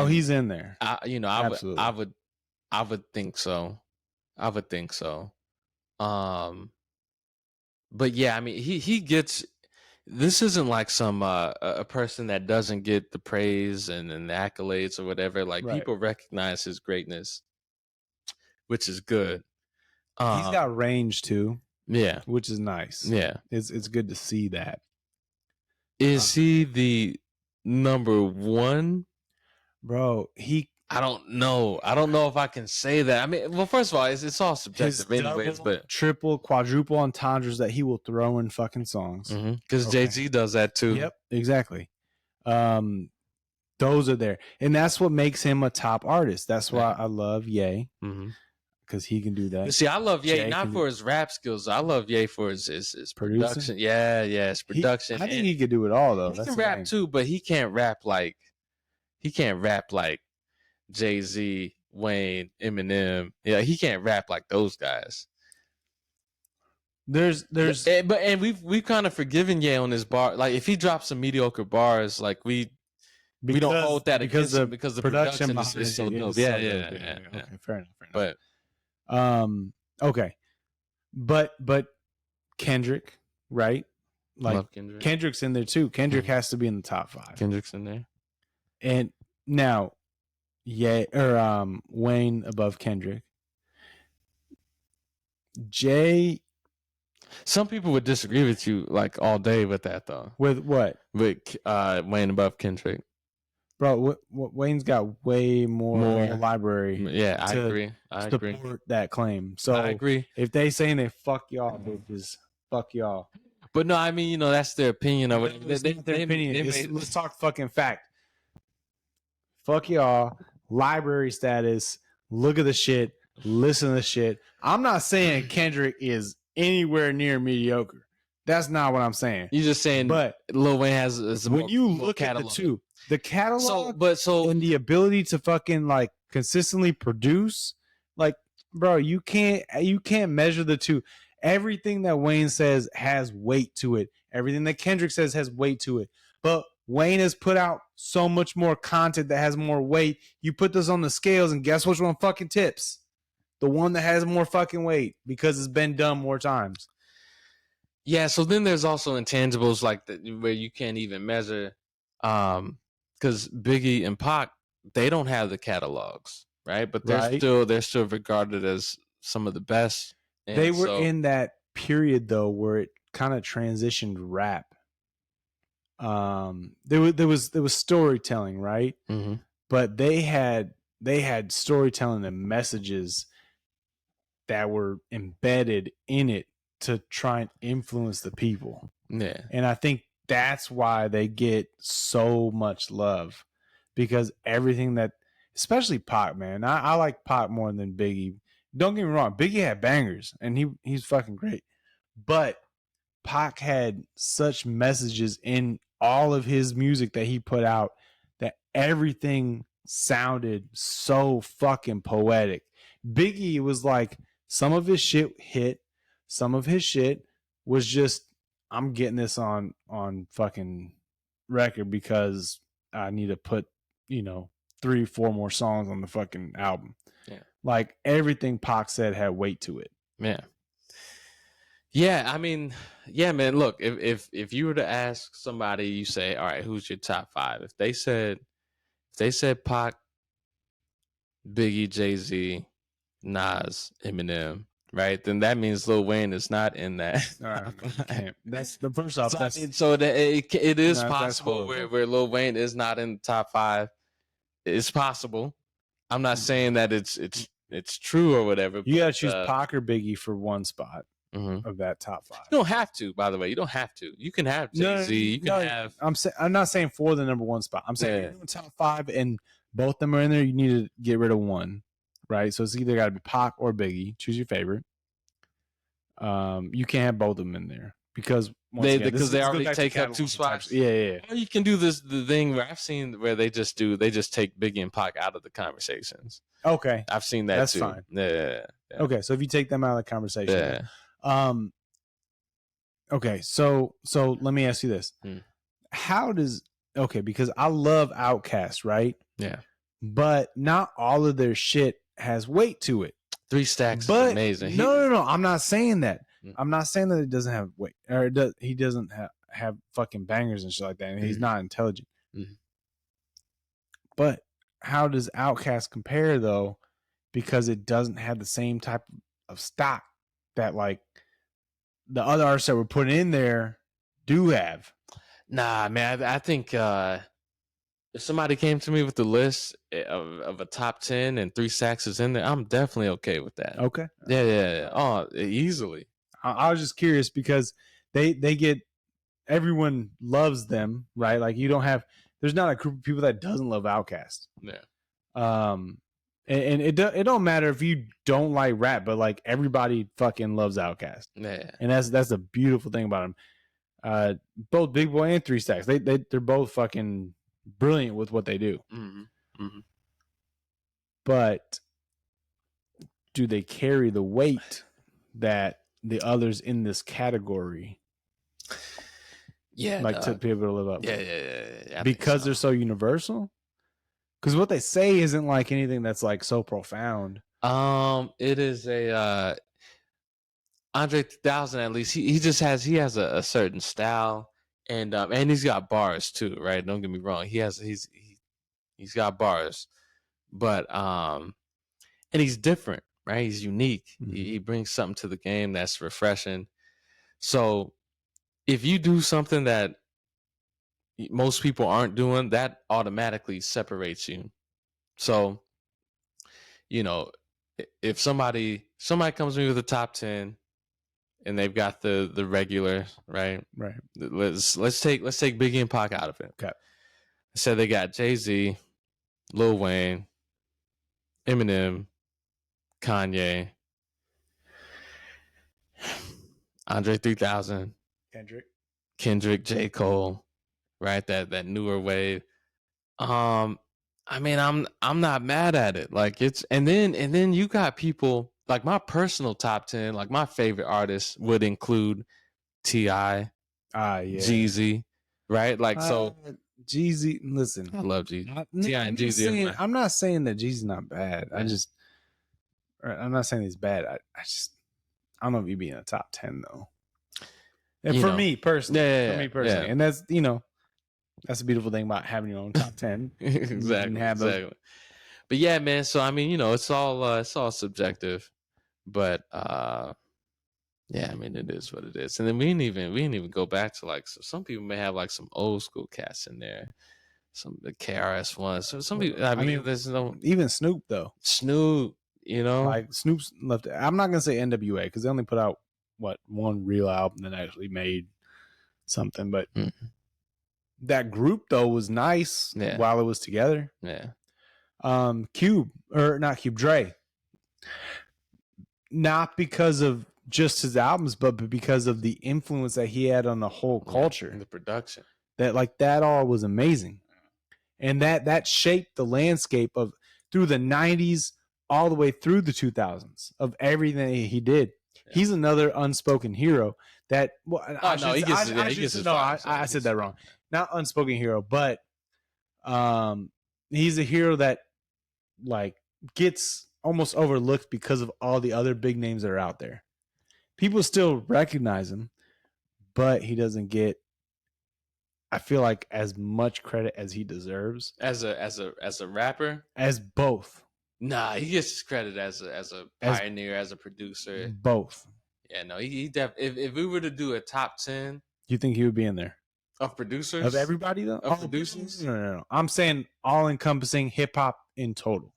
he's in there. I would think so. I would think so. But yeah, I mean, he gets. This isn't like some a person that doesn't get the praise and the accolades or whatever. Like Right. people recognize his greatness, which is good. He's got range too. Yeah, which is nice. Yeah, it's good to see that. Is he the number 1? Bro, I don't know. I don't know if I can say that. I mean, well, first of all, it's all subjective anyways, but triple, quadruple entendres that he will throw in fucking songs. Because Jay-Z does that too. Yep, exactly. Those are there. And that's what makes him a top artist. That's why I love Ye. Because he can do that. See, I love Ye not for his rap skills. I love Ye for his production. Yeah, his production. I think he could do it all though. He can rap too, but he can't rap like Jay-Z, Wayne, Eminem. Yeah, he can't rap like those guys. There's and we've kind of forgiven Ye on his bar. Like if he drops some mediocre bars, like we don't hold that against him because the production is so dope. Yeah. Okay, fair enough. But okay. But Kendrick, right? Like love Kendrick. Kendrick's in there too. Kendrick has to be in the top 5. Kendrick's in there. And now Wayne above Kendrick. Jay. Some people would disagree with you like all day with that though. With what? With Wayne above Kendrick. bro. Wayne's got way more of a library Yeah, I to agree. I agree. support that claim. So I agree. if they saying they fuck y'all, bitches, fuck y'all. But no, I mean, you know, that's their opinion of it. It's not their opinion. they It's- made- let's talk fucking fact. Fuck y'all. Library status. Look at the shit. Listen to the shit. I'm not saying Kendrick is anywhere near mediocre. That's not what I'm saying. You're just saying, But Lil Wayne has a when more, you more look catalog. at the two, the catalog So and the ability to fucking like consistently produce, like, bro, you can't measure the two. Everything that Wayne says has weight to it. Everything that Kendrick says has weight to it. But Wayne has put out so much more content that has more weight. You put this on the scales, and guess which one fucking tips? The one that has more fucking weight because it's been done more times. yeah, so then there's also intangibles like that where you can't even measure, because Biggie and Pac, they don't have the catalogs, right? But Right. they're still regarded as some of the best. And They were so- in that period though where it kind of transitioned rap. There was storytelling, right? Mhm. But they had storytelling and messages that were embedded in it to try and influence the people. Yeah. And I think that's why they get so much love, because everything that, especially Pac, man, I like Pac more than Biggie. Don't get me wrong, Biggie had bangers and he's fucking great, but Pac had such messages in all of his music that he put out that everything sounded so fucking poetic. Biggie was like, some of his shit hit, some of his shit was just, I'm getting this on fucking record because I need to put, 3-4 more songs on the fucking album. Yeah. Like everything Pac said had weight to it. Yeah. Yeah, I mean, yeah, man. Look, if you were to ask somebody, you say, all right, who's your top 5? If they said Pac, Biggie, Jay-Z, Nas, Eminem, right? Then that means Lil Wayne is not in that. That's the first off. So, That's, I mean, so that it is No, that's possible horrible. where Lil Wayne is not in the top 5. It's possible. I'm not saying that it's true or whatever. you gotta but, choose Pac or Biggie for one spot mhm. of that top 5. You don't have to, by the way. You don't have to. You can have Jay-Z. You can have. I'm not saying for the number 1 spot. I'm saying Yeah. if you're doing top 5 and both of them are in there, you need to get rid of one, right? So it's either got to be Pac or Biggie. Choose your favorite. You can't have both of them in there because They already take up 2 spots. Yeah. Or you can do the thing where I've seen where they just take Biggie and Pac out of the conversations. Okay, I've seen that That's too. fine. Yeah. okay. So if you take them out of the conversation, Yeah. Okay, so let me ask you this: How does because I love Outkast, right? Yeah. But not all of their shit has weight to it. 3 Stacks But is amazing. No. I'm not saying that. Mm. I'm not saying that it doesn't have weight, or he doesn't have fucking bangers and shit like that, and he's not intelligent. Mhm. But how does Outkast compare though? Because it doesn't have the same type of stock that like the other artists that were put in there do have. Nah, man. I think if somebody came to me with the list of a top 10 and 3 Stacks is in there, I'm definitely okay with that. Okay. Yeah. Oh, easily. I was just curious because they get, everyone loves them, right? Like there's not a group of people that doesn't love Outkast. Yeah. And it don't matter if you don't like rap, but like everybody fucking loves Outkast. Yeah. And that's a beautiful thing about them. Both Big Boy and 3 Stacks, they're both fucking brilliant with what they do. Mm-hmm. But do they carry the weight that the others in this category Yeah. to be able to live up? Yeah. Because they're so universal. Because what they say isn't like anything that's like so profound. It is a Andre 3000. At least he has a certain style, and he's got bars too, right? Don't get me wrong. He's got bars, but and he's different, right? He's unique. Mhm. He brings something to the game that's refreshing. So if you do something that most people aren't doing, that automatically separates you. So, you know, if somebody comes to me with a top 10 and they've got the regular, right? Right. Let's take Biggie and Pac out of it. Okay. So they got Jay-Z, Lil Wayne, Eminem, Kanye, Andre 3000, Kendrick, J. Cole, right? That newer wave. I mean, I'm not mad at it. Like it's and then you got people like my personal top 10, like my favorite artists would include T.I., Yeah. Jeezy, right? Like so Jeezy, listen. I love Jeezy. T.I. and I'm Jeezy. I'm not saying that Jeezy's not bad. Yeah. I'm not saying he's bad. I don't know if he'd be in the top 10 though. And You for know. me personally. Yeah, For me personally. yeah. And that's that's the beautiful thing about having your own top 10. Exactly. have those- Exactly. But yeah, man. So I mean, it's all subjective, but yeah, I mean, it is what it is. And then we didn't even go back to like some people may have like some old school cats in there, some the KRS ones. So some people, I mean, there's no Even Snoop though. Snoop, Like Snoop's left. I'm not gonna say NWA because they only put out one real album that actually made something, but that group though was nice while it was together. Yeah. Cube or not Cube, Dre. Not because of just his albums, but because of the influence that he had on the whole culture. And the production. That all was amazing. And that shaped the landscape of through the 90s all the way through the 2000s of everything he did. Yeah. He's another unspoken hero that I said that wrong. Not unspoken hero, but he's a hero that like gets almost overlooked because of all the other big names that are out there. People still recognize him, but he doesn't get, I feel like, as much credit as he deserves. As a rapper? As both. Nah, he gets his credit as a pioneer, as a producer. Both. Yeah, no, he definitely. If we were to do a top 10, you think he would be in there? Of producers? Of everybody though? Of producers? No. I'm saying all encompassing hip hop in total.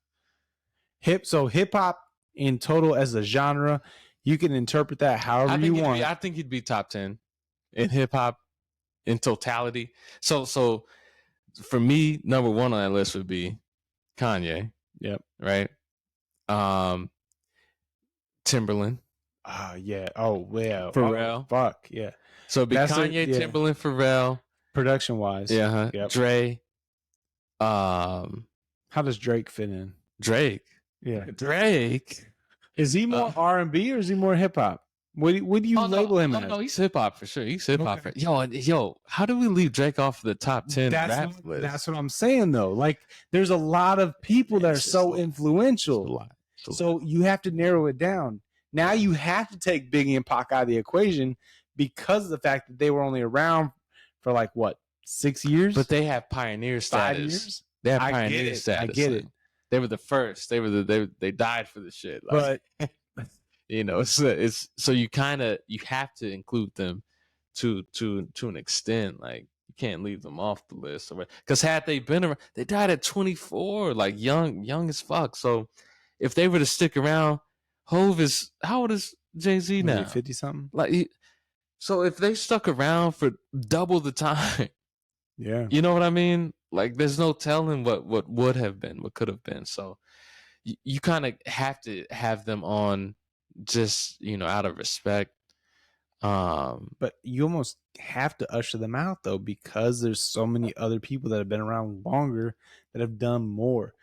Hip hop in total as a genre, you can interpret that however you want. I think he'd be top 10 in hip hop in totality. So for me, number one on that list would be Kanye. Yep. Right. Timberland. Yeah. Oh, yeah. Pharrell. Fuck yeah. So it'd be Kanye, Timberland, Pharrell. Production wise. Yeah. Huh? Yep. Dre. How does Drake fit in? Drake. Yeah. Drake. Is he more R&B or is he more hip hop? What do you label him as? No, he's hip hop for sure. He's hip hop. Okay. Yo, how do we leave Drake off the top 10 rap list? That's what I'm saying though. Like there's a lot of people that are so influential. So you have to narrow it down. Now you have to take Biggie and Pac out of the equation because of the fact that they were only around for like what, 6 years? But they have pioneer status. 5 years? They have pioneer status. I get it. They were the first. They died for the shit. Like, but it's so you have to include them to an extent. Like you can't leave them off the list. Because had they been around, they died at 24, like young as fuck. So if they were to stick around, Hove is, how old is Jay-Z now? 50 something. Like so if they stuck around for double the time, yeah, you know what I mean? Like there's no telling what would have been, what could have been. So you kind of have to have them on just, out of respect. But you almost have to usher them out though, because there's so many other people that have been around longer that have done more.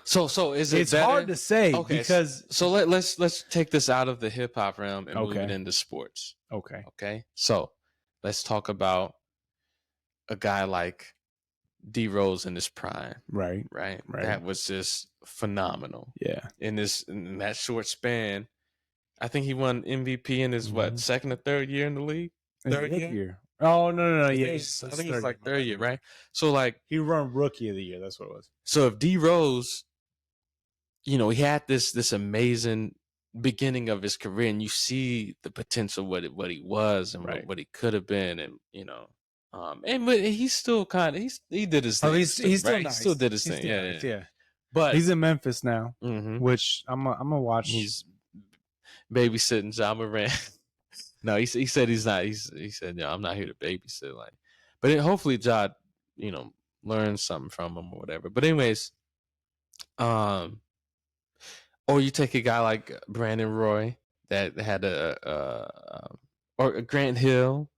So is it? It's better? hard to say because let's take this out of the hip hop realm and move it into sports. Okay. So let's talk about a guy like D Rose in his prime. Right. That was just phenomenal. Yeah. In that short span, I think he won MVP in his second or third year in the league. Third year. Oh no. Yeah, I think it's like third year, right? So like he won Rookie of the Year. That's what it was. So if D Rose, he had this amazing beginning of his career, and you see the potential what he was and Right. what he could have been, and but he's still kind of he did his thing. He's still right? nice. He still did his He's thing. still Yeah, nice, yeah. yeah. But He's in Memphis now, mhm. which I'm gonna watch. He's babysitting Ja Morant. No, he said he's not. He said, "No, I'm not here to babysit." Like, but hopefully, Ja, learns something from him or whatever. But anyways, or you take a guy like Brandon Roy that had or Grant Hill,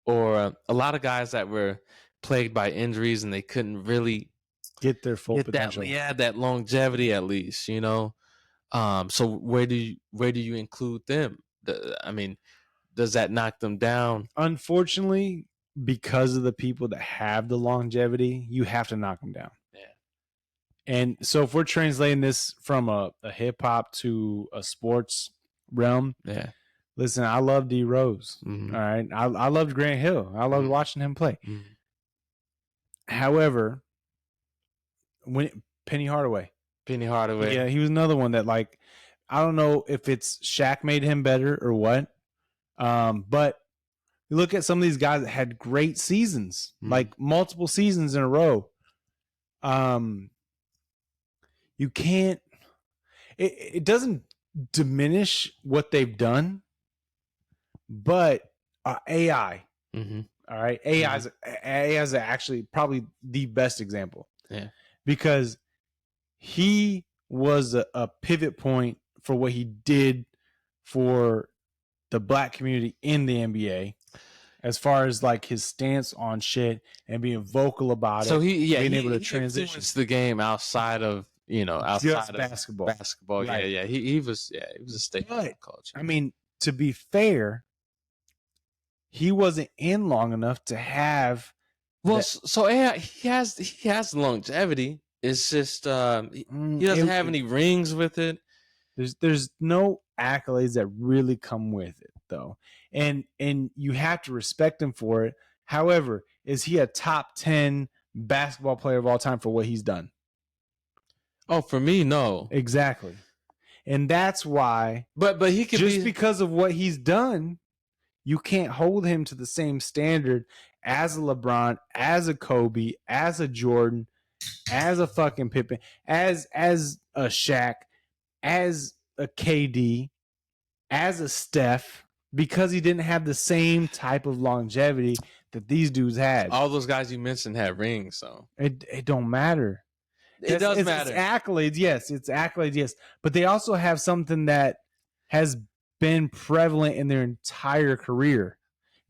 or a lot of guys that were plagued by injuries and they couldn't really get their full get potential. that longevity at least. So where do you include them? I mean, does that knock them down? Unfortunately, because of the people that have the longevity, you have to knock them down. Yeah. And so if we're translating this from a hip hop to a sports realm, Yeah. listen, I love D Rose. Mhm. All right. I loved Grant Hill. I loved watching him play. Mhm. However, Penny Hardaway. Yeah, he was another one that, like, I don't know if it's Shaq made him better or what. But you look at some of these guys that had great seasons, like multiple seasons in a row. You can't. It doesn't diminish what they've done, but AI. Mm-hmm. All right, AI is actually probably the best example. Yeah, because he was a pivot point for what he did for the black community in the NBA, as far as like his stance on shit and being vocal about so it. being able to transition the game outside of just basketball. Basketball, Right. yeah. He was a staple of the culture. I mean, to be fair, he wasn't in long enough to have. Well, so AI, he has longevity. It's just he doesn't have any rings with it. There's no accolades that really come with it though, and you have to respect him for it. However, is he a top 10 basketball player of all time for what he's done? Oh, for me, no. Exactly, and that's why. But he could just because of what he's done, you can't hold him to the same standard as a LeBron, as a Kobe, as a Jordan, as a fucking Pippen, as a Shaq, as a KD, as a Steph, because he didn't have the same type of longevity that these dudes had. All those guys you mentioned had rings, so it don't matter. It does matter. It's accolades, yes. It's accolades, yes. But they also have something that has been prevalent in their entire career.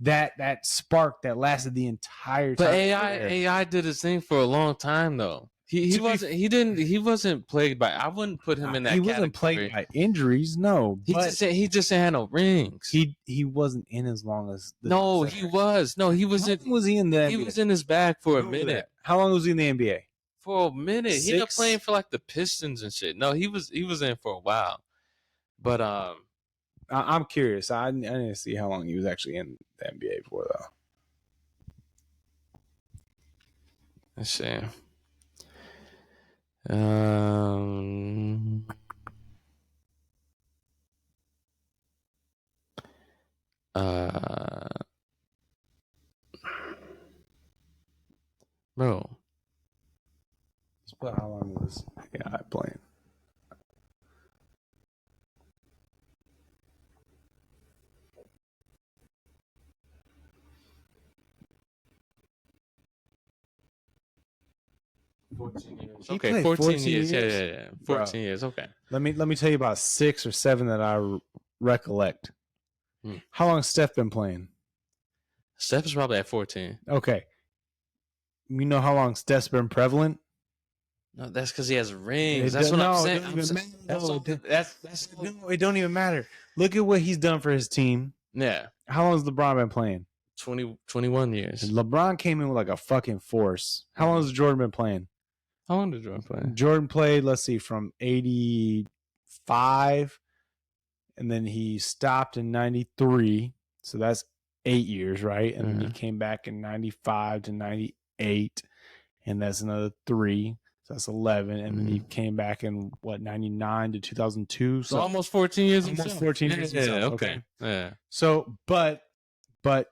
That spark that lasted the entire time. But AI did his thing for a long time though. He wasn't plagued by. I wouldn't put him in that. He wasn't plagued by injuries. No, he just had no rings. He wasn't in as long as. No, he was. No, he was. How long was he in the NBA? He was in his bag for a minute. How long was he in the NBA? For a minute. He was playing for like the Pistons and shit. No, he was in for a while. But I'm curious. I didn't see how long he was actually in the NBA for though. Let's see. Bro. Let's put how long was AI playing. Okay, 14 years. Yeah. 14 years. Okay. Let me tell you about 6 or 7 that I recollect. How long has Steph been playing? Steph is probably at 14. Okay. You know how long Steph's been prevalent? No, that's because he has rings. That's what I'm saying. It don't even matter. Look at what he's done for his team. Yeah. How long has LeBron been playing? 21 years. And LeBron came in with like a fucking force. How long has Jordan been playing? How long did Jordan play? Jordan played, let's see, from 85, and then he stopped in 93. So that's 8 years, right? And then he came back in 95 to 98, and that's another 3. That's 11, and then he Mhm. came back in what 99 to 2002. So So almost 14 years. almost himself. 14 years Yeah, himself. okay. Okay. Yeah. So, but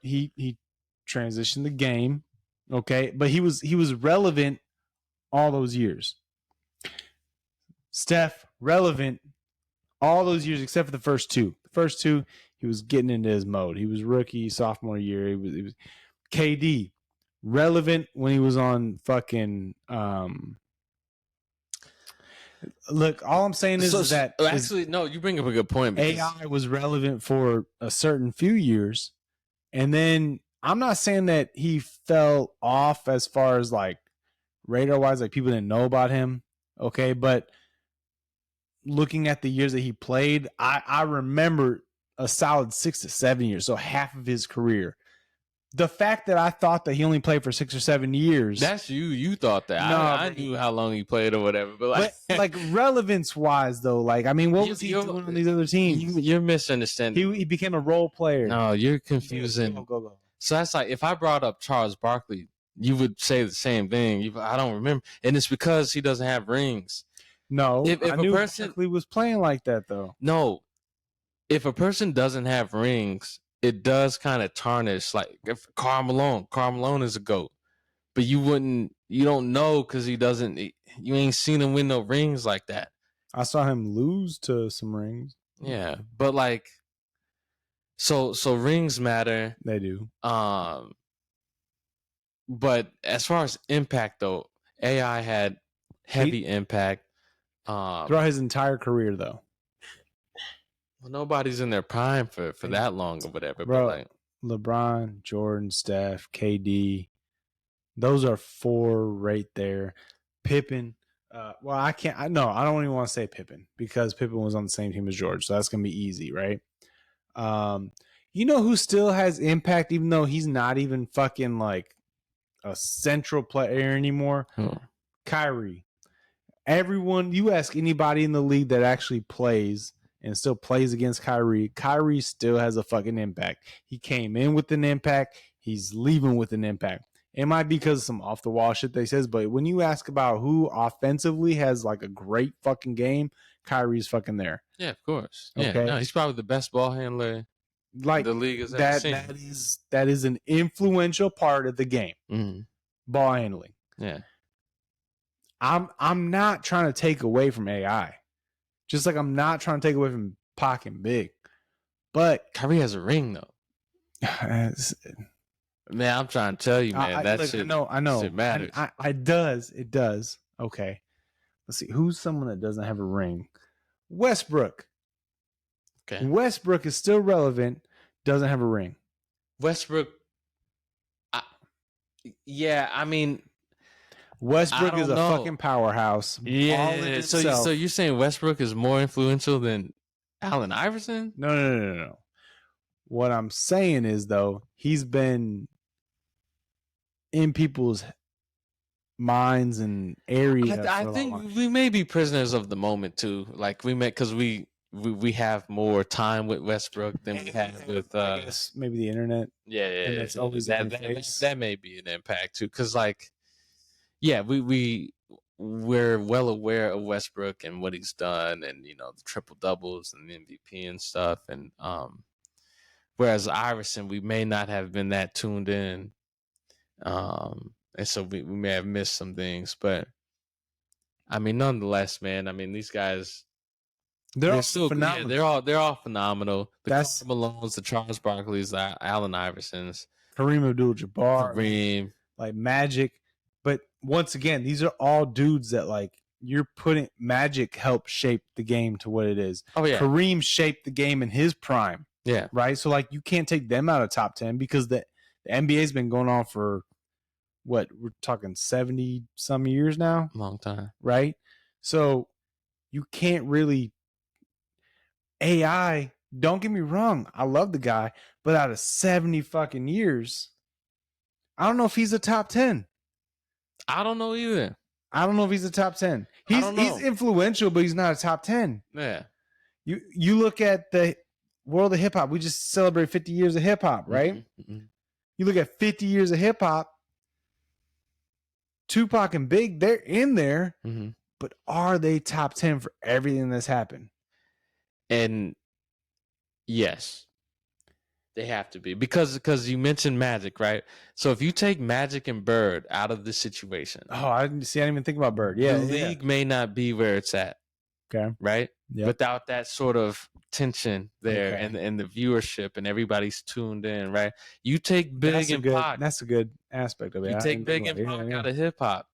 he transitioned the game. Okay, but he was relevant all those years. Steph relevant all those years except for the first two. The first two, he was getting into his mode. He was rookie, sophomore year. He was KD relevant when he was on fucking. Look, all I'm saying is that actually, no, you bring up a good point. Because, AI was relevant for a certain few years, and then I'm not saying that he fell off as far as like radar wise, like people didn't know about him. Okay, but looking at the years that he played, I remember a solid 6 to 7 years, so half of his career. The fact that I thought that he only played for 6 or 7 years, that's you. You thought that. No, I but- knew how long he played or whatever. But like relevance wise though, like I mean, what You- was he you're- doing on these other teams? you're misunderstanding. He became a role player. No, you're confusing. Go. So that's like if I brought up Charles Barkley, you would say the same thing. I don't remember, and it's because he doesn't have rings. No, If I a knew person- Barkley was playing like that though. No, if a person doesn't have rings, it does kind of tarnish. Like if Karl Malone is a GOAT, but you don't know because he doesn't. You ain't seen him win no rings like that. I saw him lose to some rings. Yeah, but like, so rings matter. They do. But as far as impact though, AI had heavy impact. Throughout his entire career though. Well, nobody's in their prime for that long or whatever. Bro, But like, LeBron, Jordan, Steph, KD, those are 4 right there. Pippen. Well, I don't even want to say Pippen because Pippen was on the same team as George, so that's gonna be easy, right? You know who still has impact, even though he's not even fucking like a central player anymore? Kyrie. Everyone, you ask anybody in the league that actually plays and still plays against Kyrie, Kyrie still has a fucking impact. He came in with an impact. He's leaving with an impact. It might be because of some off the wall shit they says, but when you ask about who offensively has like a great fucking game, Kyrie's fucking there. yeah, of course. Yeah, Okay. no, he's probably the best ball handler Like the league has ever that seen. that is an influential part of the game. Mhm. Ball handling. Yeah, I'm not trying to take away from AI. Just like I'm not trying to take away from Pac and Big. But Kyrie has a ring though. Man, I'm trying to tell you, man. I know. Shit matters. It does. Okay. Let's see. Who's someone that doesn't have a ring? Westbrook. Okay. Westbrook is still relevant, doesn't have a ring. Westbrook. Yeah, I mean, Westbrook I is a don't know. fucking powerhouse. all in yeah. himself. So you're saying Westbrook is more influential than Allen Iverson? No. What I'm saying is though, he's been in people's minds and area. I for a think long- we may be prisoners of the moment too. Like we may because we have more time with Westbrook than we have with I guess maybe the internet. yeah. and it's always that, in your face. that may be an impact too. Because like yeah, we're well aware of Westbrook and what he's done, and you know the triple doubles and the MVP and stuff, and whereas Iverson, we may not have been that tuned in, and so we may have missed some things, but I mean, nonetheless, man, I mean these guys. They're still phenomenal. Yeah, they're all phenomenal. The That's- Karl Malones, the Charles Barkleys, the Allen Iversons, Kareem Abdul-Jabbar, Kareem. like Magic. But once again, these are all dudes that like you're putting Magic helped shape the game to what it is. Oh yeah, Kareem shaped the game in his prime, yeah. right? So like you can't take them out of top 10 because the NBA's been going on for what we're talking 70 some years now, Long time. right? So you can't really AI, don't get me wrong, I love the guy, but out of 70 fucking years, I don't know if he's a top 10. I don't know either. I don't know if he's a top 10. I don't know. He's influential, but he's not a top 10. Yeah. You look at the world of hip hop. We just celebrate 50 years of hip hop, right? Mhm, mhm. You look at 50 years of hip hop. Tupac and Big, they're in there, Mhm. but are they top 10 for everything that's happened? And yes, they have to be because you mentioned Magic, right? So if you take Magic and Bird out of the situation, Oh, I didn't even think about Bird. Yeah, the yeah. league may not be where it's at, Okay. right? Yep. Without that sort of tension there Okay. and the viewership and everybody's tuned in, right? You take Big That's a and good. Pac, That's a good aspect of it. you I take didn't Big think and about it. Pac Yeah, out yeah. of hip hop.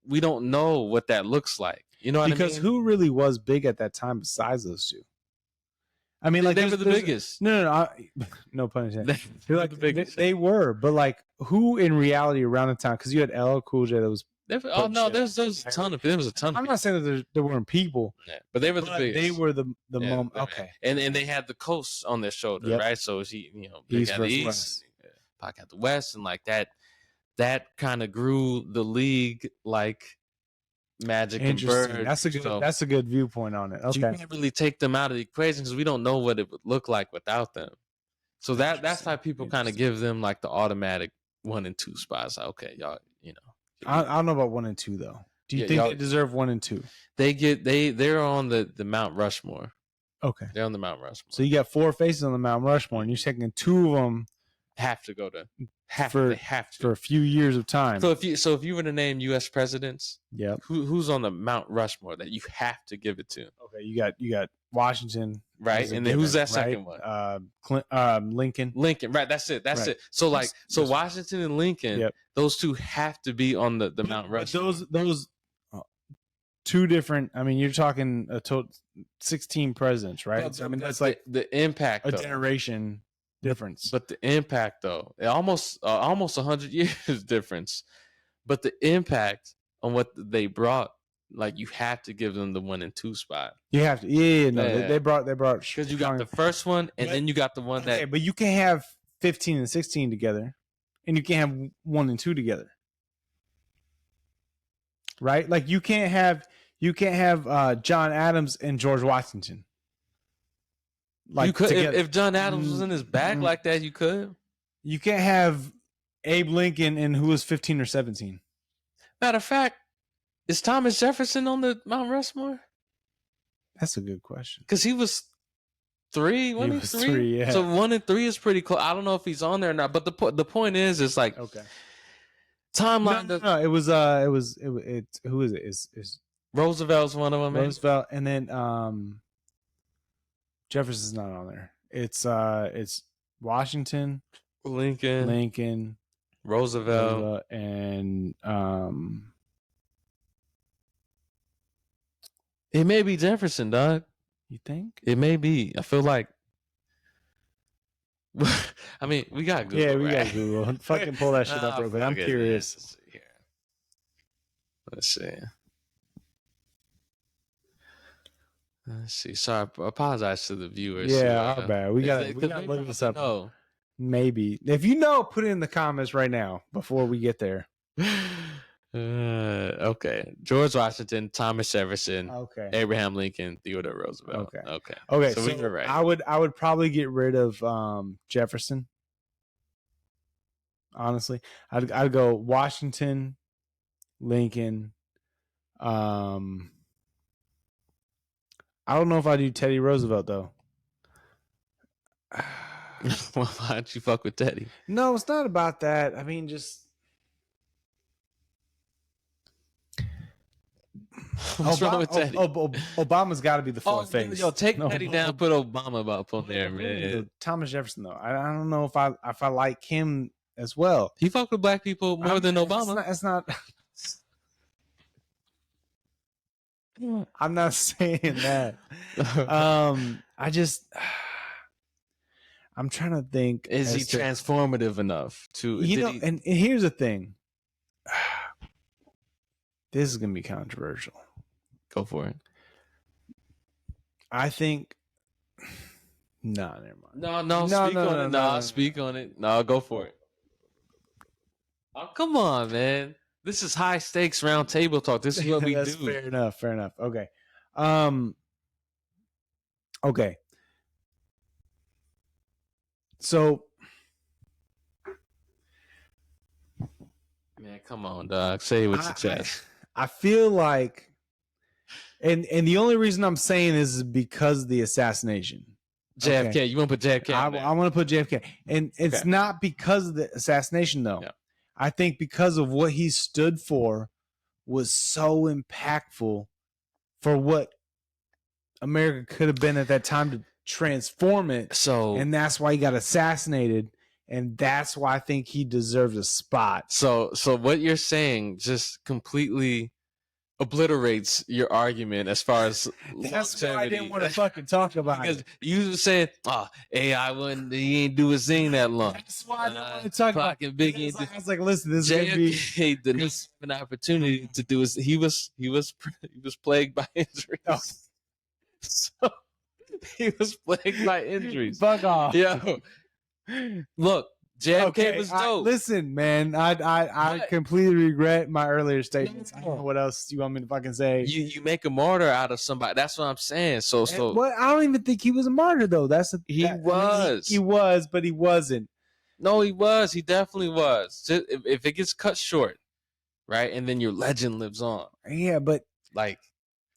We don't know what that looks like. You know what Because I mean? who really was big at that time besides those two? I mean, like They were the biggest. No, no pun intended. They were Like the biggest. they were, but like who in reality around the time? Because you had LL Cool J that was. Oh no, shit. there's a ton of there was a ton. I'm Of not saying that there weren't people, yeah, but they were the but biggest. they were the Yeah, moment. yeah. Okay, and they had the coast on their shoulder, Yep. right? So he, Big East had the versus east, West. Pac had the west, and like that kind of grew the league like Magic and Interesting. Bird. That's a good viewpoint on it. You Okay, can't really take them out of the equation because we don't know what it would look like without them. So that's Interesting. why people kind of give them like the automatic 1 and 2 spots. Like, okay, y'all, I don't know about 1 and 2 though. Do you Yeah, think y'all- they deserve 1 and 2? they're on the Mount Rushmore. Okay, They're on the Mount Rushmore. so you got 4 faces on the Mount Rushmore, and you're taking 2 of them have to go to for they have to for a few years of time. So if you were to name U.S. presidents, Yep. who's on the Mount Rushmore that you have to give it to? Okay, you got Washington, Right, and then who's that second one? Lincoln. Lincoln, right? That's it. That's Right. it. So like, so Washington and Lincoln, Yep. those two have to be on the Mount But Rushmore. those 2 different. I mean, you're talking a total 16 presidents, right? But- So, I mean, but that's like the impact, a though. generation difference. But the impact, though, almost 100 years difference. But the impact on what they brought, like you have to give them the 1 and 2 spot you have to, yeah. Yeah. They brought because you got the first one and But- then you got the one that Okay, but you can't have 15 and 16 together, and you can't have 1 and 2 together, right? Like you can't have John Adams and George Washington. Like you could together. if John Adams was in his bag like that, you could. You can't have Abe Lincoln and who was 15 or 17. Matter of fact, is Thomas Jefferson on the Mount Rushmore? That's a good question. Because he was 3. Wasn't he was 3? 3, yeah. So 1 and 3 is pretty close. I don't know if he's on there or not. But the point is, it's like Okay. timeline. No, it was who is it? Is Roosevelt's one of them. man. Roosevelt, and then Jefferson's not on there. It's Washington, Lincoln, Lincoln, Roosevelt. and It may be Jefferson, dog. you think? It may be. I feel like. I mean, we got Google. Yeah, we right? got Google. Fucking pull that shit up real quick. I'm fuck it, curious. man. Let's see. Let's see. Sorry, I apologize to the viewers. Yeah, our bad. We got Because to maybe look I this don't up. know. Maybe if you know, put it in the comments right now before we get there. Okay. George Washington, Thomas Jefferson, Okay. Abraham Lincoln, Theodore Roosevelt. Okay. Okay. Okay. So we were right. I would probably get rid of Jefferson. Honestly, I'd go Washington, Lincoln. I don't know if I do Teddy Roosevelt though. Well, why'd you fuck with Teddy? No, it's not about that. I mean, just What's wrong with Teddy? Obama's got to be the fourth face. Yo, take No, Teddy down, put Obama up on there, man. Thomas Jefferson though. I don't know if I like him as well. He fucked with black people more than Obama. It's not. I'm not saying that. I just. I'm trying to think. Is he transformative enough to? And here's the thing. This is gonna be controversial. Go for it. I think. Nah, never mind. No, speak on it. No, speak on it. No, go for it. Oh, come on, man. This is high stakes round table talk. This is what we do. Fair enough. Fair enough. Okay. Okay. So Man, come on, dog. Say it with your chest. I feel like, and the only reason I'm saying this is because of the assassination. JFK. Okay. You want to put JFK? I want to put JFK, and it's Okay. not because of the assassination though. Yeah. I think because of what he stood for was so impactful for what America could have been at that time to transform it. So, And that's why he got assassinated. And that's why I think he deserves a spot. so what you're saying just completely obliterates your argument as far as That's why I longevity. didn't want to fucking talk about Because it. you were saying, "Oh, AI wouldn't. He ain't do his thing that long." That's why I didn't want to talk about Fucking Biggie. it. I was like, listen, this is gonna be. JFK did not have an opportunity to do his. He was plagued by injuries. Oh. So he was plagued by injuries. Fuck off. Yo, look, JFK was dope. Listen, man, I But- completely regret my earlier statements. I don't know No. what else you want me to fucking say. You make a martyr out of somebody. That's what I'm saying. So What? I don't even think he was a martyr though. He was. he was, but he wasn't. no, he was. He definitely was. Just, if it gets cut short, right, and then your legend lives on. Yeah, but Like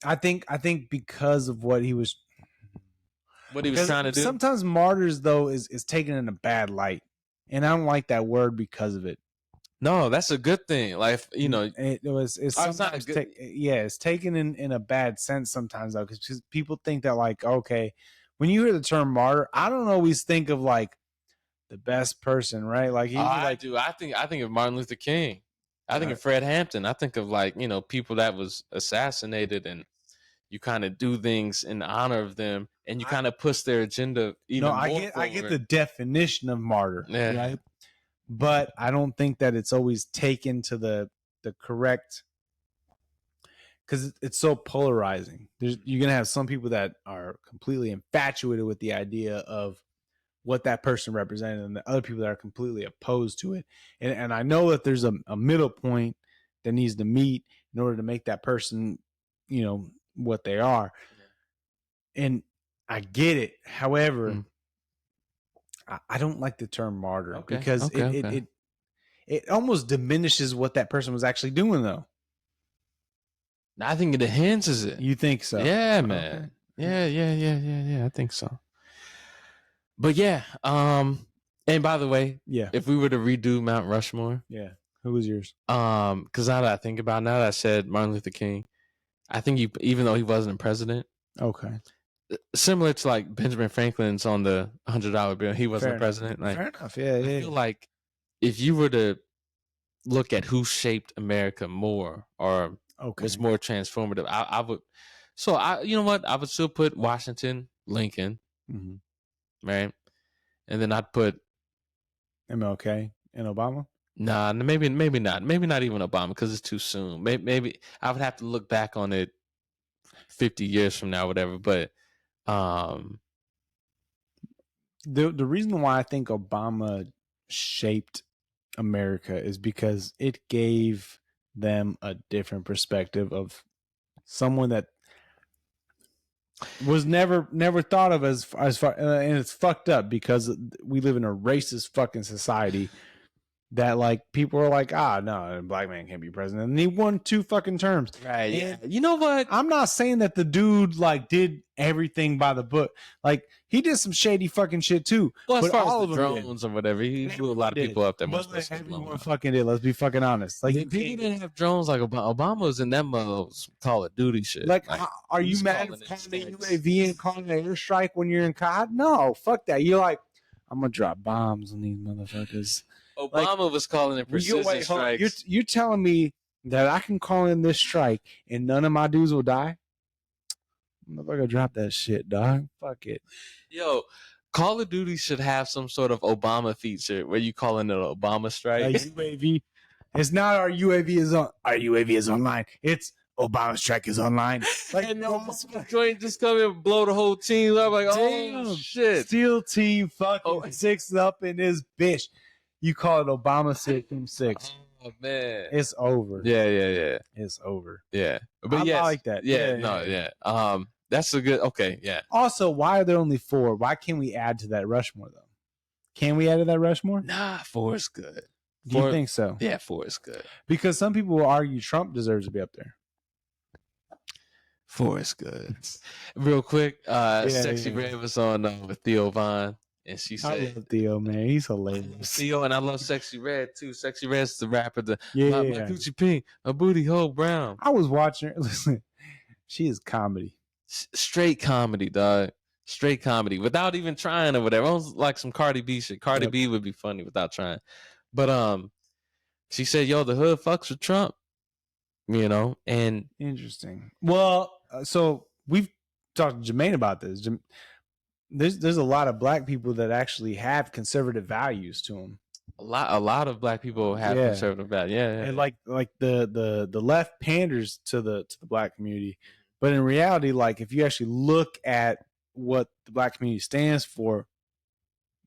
I think because of what he was what he was trying to do. Sometimes martyrs though is taken in a bad light, and I don't like that word because of it. No, that's a good thing. Like you know, it's it's not a sometimes good- it's taken in a bad sense sometimes though, because people think that like, okay, when you hear the term martyr, I don't always think of like the best person, right? Like he I like do. I think of Martin Luther King. I think Right. of Fred Hampton. I think of like people that was assassinated, and you kind of do things in honor of them, and you kind of push their agenda even more. I get the definition of martyr, Yeah. right? But I don't think that it's always taken to the correct, because it's so polarizing. You're gonna have some people that are completely infatuated with the idea of what that person represented, and the other people that are completely opposed to it. And I know that there's a middle point that needs to meet in order to make that person, what they are. And I get it. However, I don't like the term martyr because it almost diminishes what that person was actually doing, though. I think it enhances it. You think so? Yeah, man. Okay. Yeah. I think so. But yeah, and by the way, Yeah. if we were to redo Mount Rushmore, Yeah. Who was yours? Because now that I think about it, now that I said Martin Luther King, I think even though he wasn't president, Okay. similar to like Benjamin Franklin's on the $100 bill, he wasn't Fair president. Like, Fair enough. Yeah. I feel like if you were to look at who shaped America more or was more transformative, I would. So you know what? I would still put Washington, Lincoln, right, and then I'd put MLK and Obama. Nah, maybe not. Maybe not even Obama because it's too soon. Maybe I would have to look back on it 50 years from now, whatever. But the reason why I think Obama shaped America is because it gave them a different perspective of someone that was never thought of as far, and it's fucked up because we live in a racist fucking society that like people are like, no, a black man can't be president, and he won 2 fucking terms. Right. Yeah. You know what? I'm not saying that the dude like did everything by the book. Like he did some shady fucking shit too. Well, as but far all as of the them drones or whatever, he blew a lot of people up that But much. like, everyone fucking did. Let's be fucking honest. Like People didn't have drones like Obama. Obama was in that Call of Duty shit. Like, are you he's mad calling at it calling the strikes. UAV and calling an airstrike when you're in COD? No, fuck that. You're like, I'm gonna drop bombs on these motherfuckers. Obama was calling it precision strikes. You're telling me that I can call in this strike and none of my dudes will die? Motherfucker, drop that shit, dog. Fuck it. Yo, Call of Duty should have some sort of Obama feature where you call in an Obama strike. A UAV. It's not our UAV is on. Our UAV is online. It's Obama strike is online. Like, and no joint just come in and blow the whole team up. Like, damn, oh shit. Steel team fucking 6 up in this bitch. You call it Obama 6. Oh man. It's over. Yeah. It's over. Yeah. But I yes, like that. Yeah. That's a good okay, yeah. Also, why are there only 4? Why can't we add to that Rushmore though? Can we add to that Rushmore? Nah, 4 is good. Do you think so? Yeah, 4 is good. Because some people will argue Trump deserves to be up there. 4 is good. Real quick, Sexy Red was on with Theo Von, and she I said, love Theo, man. He's hilarious. Theo, and I love Sexy Red too. Sexy Red's the rapper. My Yeah. Gucci pink, my booty hole brown. I was watching her. Listen, she is comedy. Straight comedy, dog. Straight comedy without even trying or whatever. Almost like some Cardi B shit. Cardi B would be funny without trying. But she said, "Yo, the hood fucks with Trump," you know, and interesting. Well, so we've talked to Jermaine about this. There's a lot of black people that actually have conservative values to them. a lot of black people have conservative values. Yeah, and like the left panders to the black community, but in reality, like if you actually look at what the black community stands for,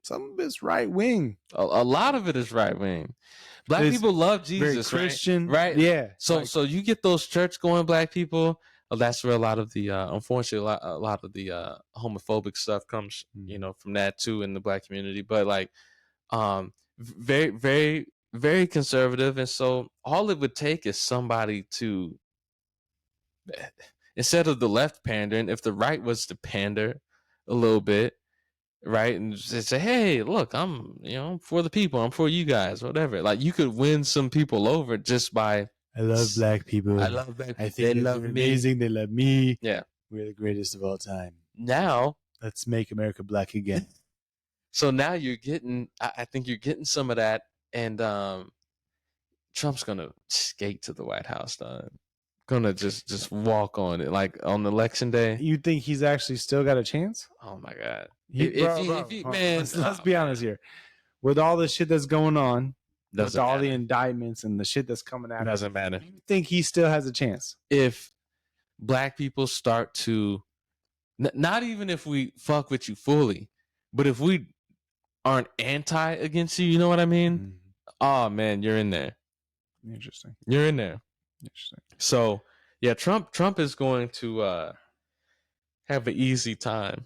some of it's right wing. A lot of it is right wing. Black people love Jesus, very Christian, right? Yeah. So you get those church going black people. That's where a lot of the unfortunately a lot of the homophobic stuff comes, you know, from that too in the black community. But like, very very very conservative, and so all it would take is somebody to, instead of the left pandering, if the right was to pander a little bit, right, and just say, hey, look, I'm for the people, I'm for you guys, whatever. Like you could win some people over just by, I love black people. I love black people. I think they love amazing. They love me. Yeah, we're the greatest of all time. Now let's make America black again. So now you're getting, I think you're getting some of that, and Trump's gonna skate to the White House, dog. Gonna just walk on it, like on election day. You think he's actually still got a chance? Oh my god! Man, let's be honest here. With all the shit that's going on, with all the indictments and the shit that's coming out, doesn't matter. You think he still has a chance? If black people start to, not even if we fuck with you fully, but if we aren't anti against you, you know what I mean? Mm-hmm. Oh man, you're in there. Interesting. You're in there. Interesting. So yeah, Trump is going to have an easy time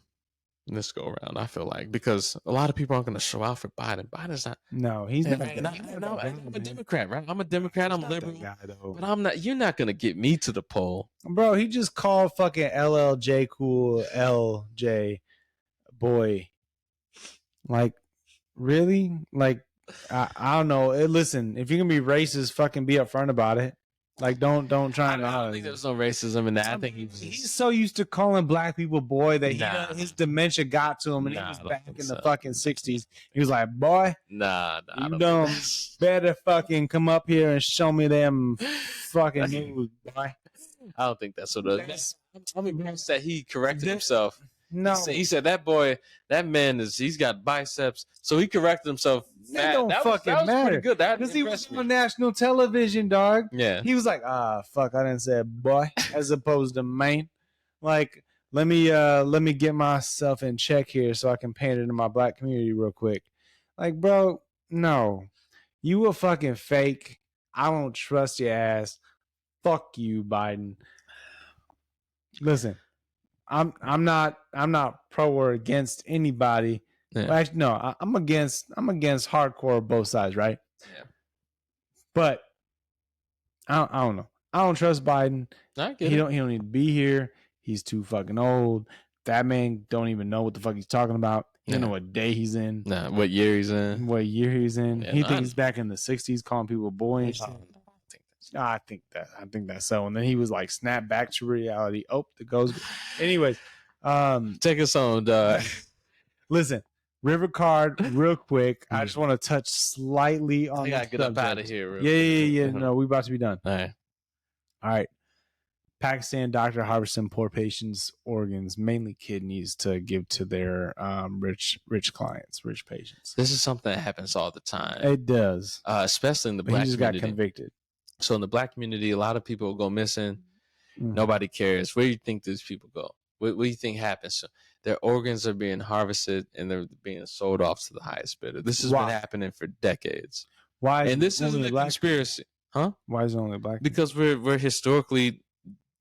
this go around, I feel like, because a lot of people aren't going to show out for Biden. Biden's not. No, he's not. I'm a Democrat, right? I'm a Democrat. I'm a liberal. But I'm not. You're not going to get me to the poll, bro. He just called fucking LLJ cool LJ boy. Like, really? Like, I don't know. Listen, if you're gonna be racist, fucking be upfront about it. Like, don't try. I don't think there's no racism in that. I think he's so used to calling black people boy that his dementia got to him, and he was back in the fucking 60s. He was like, boy, you dumb, better fucking come up here and show me them fucking news, boy. I don't think that's what it is. I'm impressed that he corrected himself. No, he said that boy, that man he's got biceps, so he corrected himself. That don't fucking matter. Good, because he was on national television, dog. Yeah, he was like, fuck, I didn't say boy, as opposed to man. Like, let me get myself in check here so I can pander to my black community real quick. Like, bro, no, you a fucking fake. I don't trust your ass. Fuck you, Biden. Listen. I'm not pro or against anybody. Yeah. Well, actually, no, I'm against hardcore both sides, right? Yeah. But I don't know. I don't trust Biden. He don't need to be here. He's too fucking old. That man don't even know what the fuck he's talking about. He don't know what day he's in. Nah, what year he's in. Yeah, he thinks he's back in the 60s calling people boy and shit. I think that's so. And then he was like, snap back to reality. Oh, the ghost. Anyways, take us on, dog. Listen, River Card, real quick. I just want to touch slightly on. I gotta get up out of here. Yeah. No, we about to be done. All right. Pakistan doctor harvesting poor patients' organs, mainly kidneys, to give to their rich clients, rich patients. This is something that happens all the time. It does, especially in the black community. He just got convicted. So in the black community, a lot of people go missing. Mm-hmm. Nobody cares. Where do you think these people go? What do you think happens? So their organs are being harvested and they're being sold off to the highest bidder. This has been happening for decades. Why? And this isn't a conspiracy, huh? Why is it only black? Because we're historically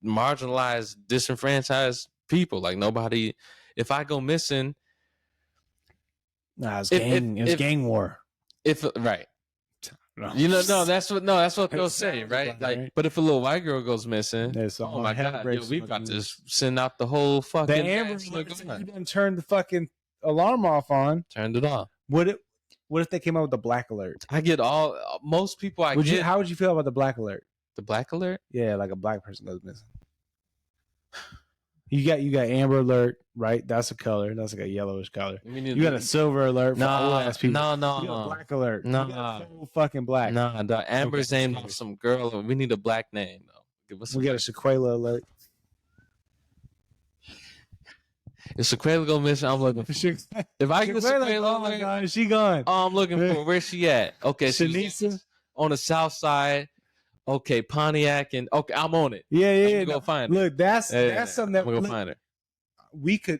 marginalized, disenfranchised people. Like nobody. If I go missing, it's gang war. Right. You know, that's what they'll It say, sounds right? like, Like, right? but if a little white girl goes missing, That's oh all my hell god, breaks we fucking about to loose. send out the whole The fucking Amber national Alerts, guard. you done turned the fucking alarm off on. Turned it off. What if they came out with the black alert? I get most people. How would you feel about the black alert? The black alert. Yeah, like a black person goes missing. You got Amber Alert, right? That's a color. That's like a yellowish color. You got a silver alert for old ass people. You got a black alert. No, you got full fucking black. No, the Amber's named off some girl. We need a black name though. We got a Shaquela alert. If Shaquela go missing, I'm looking. If I get Shaquela, oh my god, she gone. Oh, I'm looking for where's she at? Okay, Shanisa on the south side. Okay, Pontiac and okay, I'm on it. Yeah. Go find her. Look, that's something that we'll go find her. We could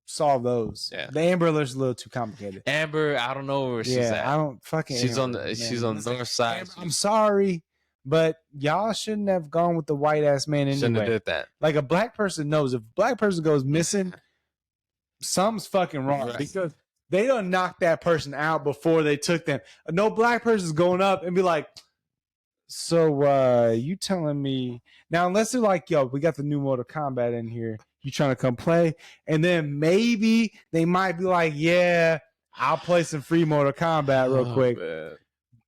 solve those. Yeah. The Amber Alert's a little too complicated. Amber, I don't know where she's at. I don't fucking. She's Amber, on the north side. Amber, I'm sorry, but y'all shouldn't have gone with the white ass man anyway. Shouldn't have did that. Like a black person knows if a black person goes missing, something's fucking wrong because they don't knock that person out before they took them. No black person's going up and be like, so you telling me now, unless they're like, yo, we got the new Mortal Kombat in here, you trying to come play? And then maybe they might be like, yeah, I'll play some free Mortal Kombat real quick. Man.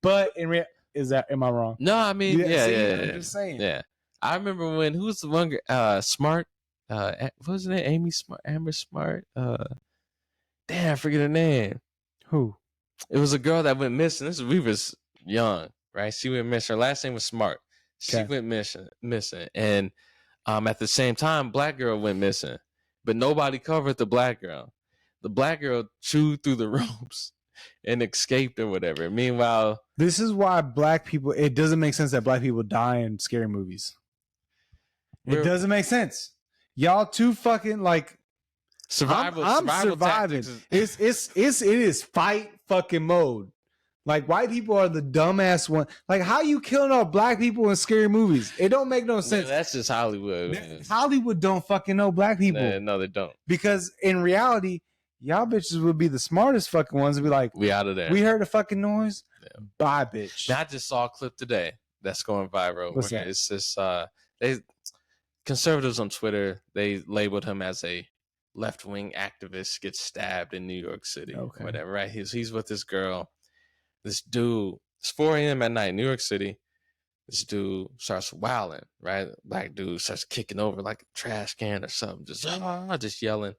But am I wrong? No, I mean, yeah. I'm just saying. Yeah. I remember when who was the one Smart? What was her name? Amy Smart, Amber Smart. Damn, I forget her name. Who? It was a girl that went missing. We was young, right? She went missing. Her last name was Smart. She went missing, and at the same time, black girl went missing, but nobody covered the black girl. The black girl chewed through the ropes and escaped or whatever. Meanwhile, this is why black people. It doesn't make sense that black people die in scary movies. It doesn't make sense. Y'all too fucking like survival. I'm surviving. It is fight fucking mode. Like white people are the dumbass one. Like how you killing all black people in scary movies? It don't make no sense. That's just Hollywood. Hollywood don't fucking know black people. No, they don't. Because in reality, y'all bitches would be the smartest fucking ones. And be like, we out of there. We heard a fucking noise. Yeah. Bye, bitch. Now, I just saw a clip today that's going viral. What's that? It's just conservatives on Twitter, they labeled him as a left-wing activist gets stabbed in New York City. Okay. Whatever, right? He's with this girl. This dude, it's 4 a.m. at night, New York City. This dude starts wilding, right? Black dude starts kicking over like a trash can or something, just yelling.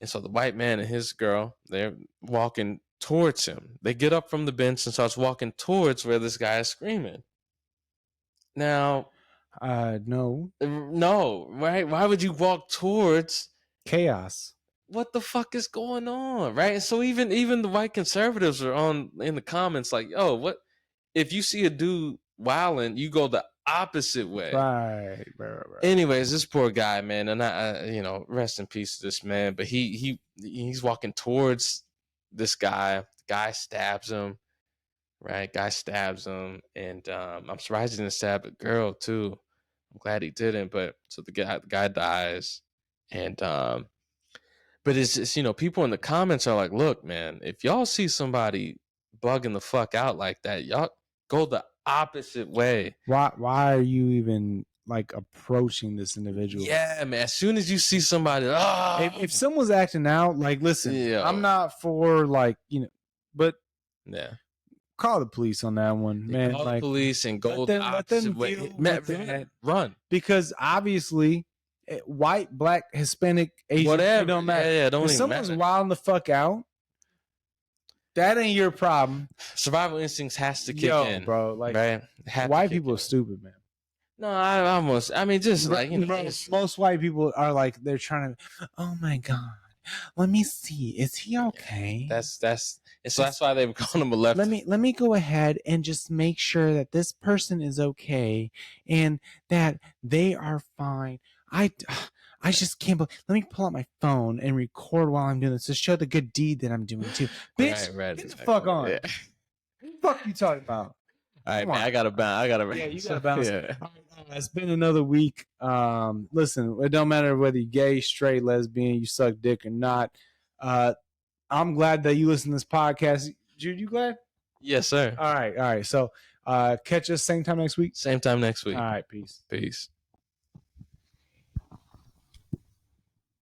And so the white man and his girl, they're walking towards him. They get up from the bench and starts walking towards where this guy is screaming. Now, no, right? Why would you walk towards chaos? What the fuck is going on, right? And so even the white conservatives are in the comments like, yo, what if you see a dude wilding, you go the opposite way, right. Anyways, this poor guy, man, and I rest in peace to this man, but he's walking towards this guy. The guy stabs him, right? Guy stabs him, and I'm surprised he didn't stab a girl too. I'm glad he didn't, but so the guy dies, and but it's just, people in the comments are like, look, man, if y'all see somebody bugging the fuck out like that, y'all go the opposite way. Why are you even like approaching this individual? Yeah, man. As soon as you see somebody, if someone's acting out, like, listen, I'm not for but yeah, call the police on that one, man. Call the police and go the opposite way. Run, because obviously, white, black, Hispanic, Asian, whatever, it don't matter. Yeah, don't if even someone's matter. wilding the fuck out, that ain't your problem. Survival instincts has to kick in, bro. Like, right? White people are stupid, man. No, I mean, just like most white people are like, they're trying to. Oh my god, let me see. Is he okay? That's why they've called him a left. Let me go ahead and just make sure that this person is okay and that they are fine. I just can't believe. Let me pull out my phone and record while I'm doing this to show the good deed that I'm doing too. Bitch, get the fuck on. Yeah. What the fuck are you talking about? All right, man. I gotta bounce. Yeah, you gotta bounce. Yeah. It's been another week. Listen, it don't matter whether you're gay, straight, lesbian, you suck dick or not. I'm glad that you listen to this podcast. Jude, you glad? Yes, sir. All right. So catch us same time next week. Same time next week. All right. Peace. Peace.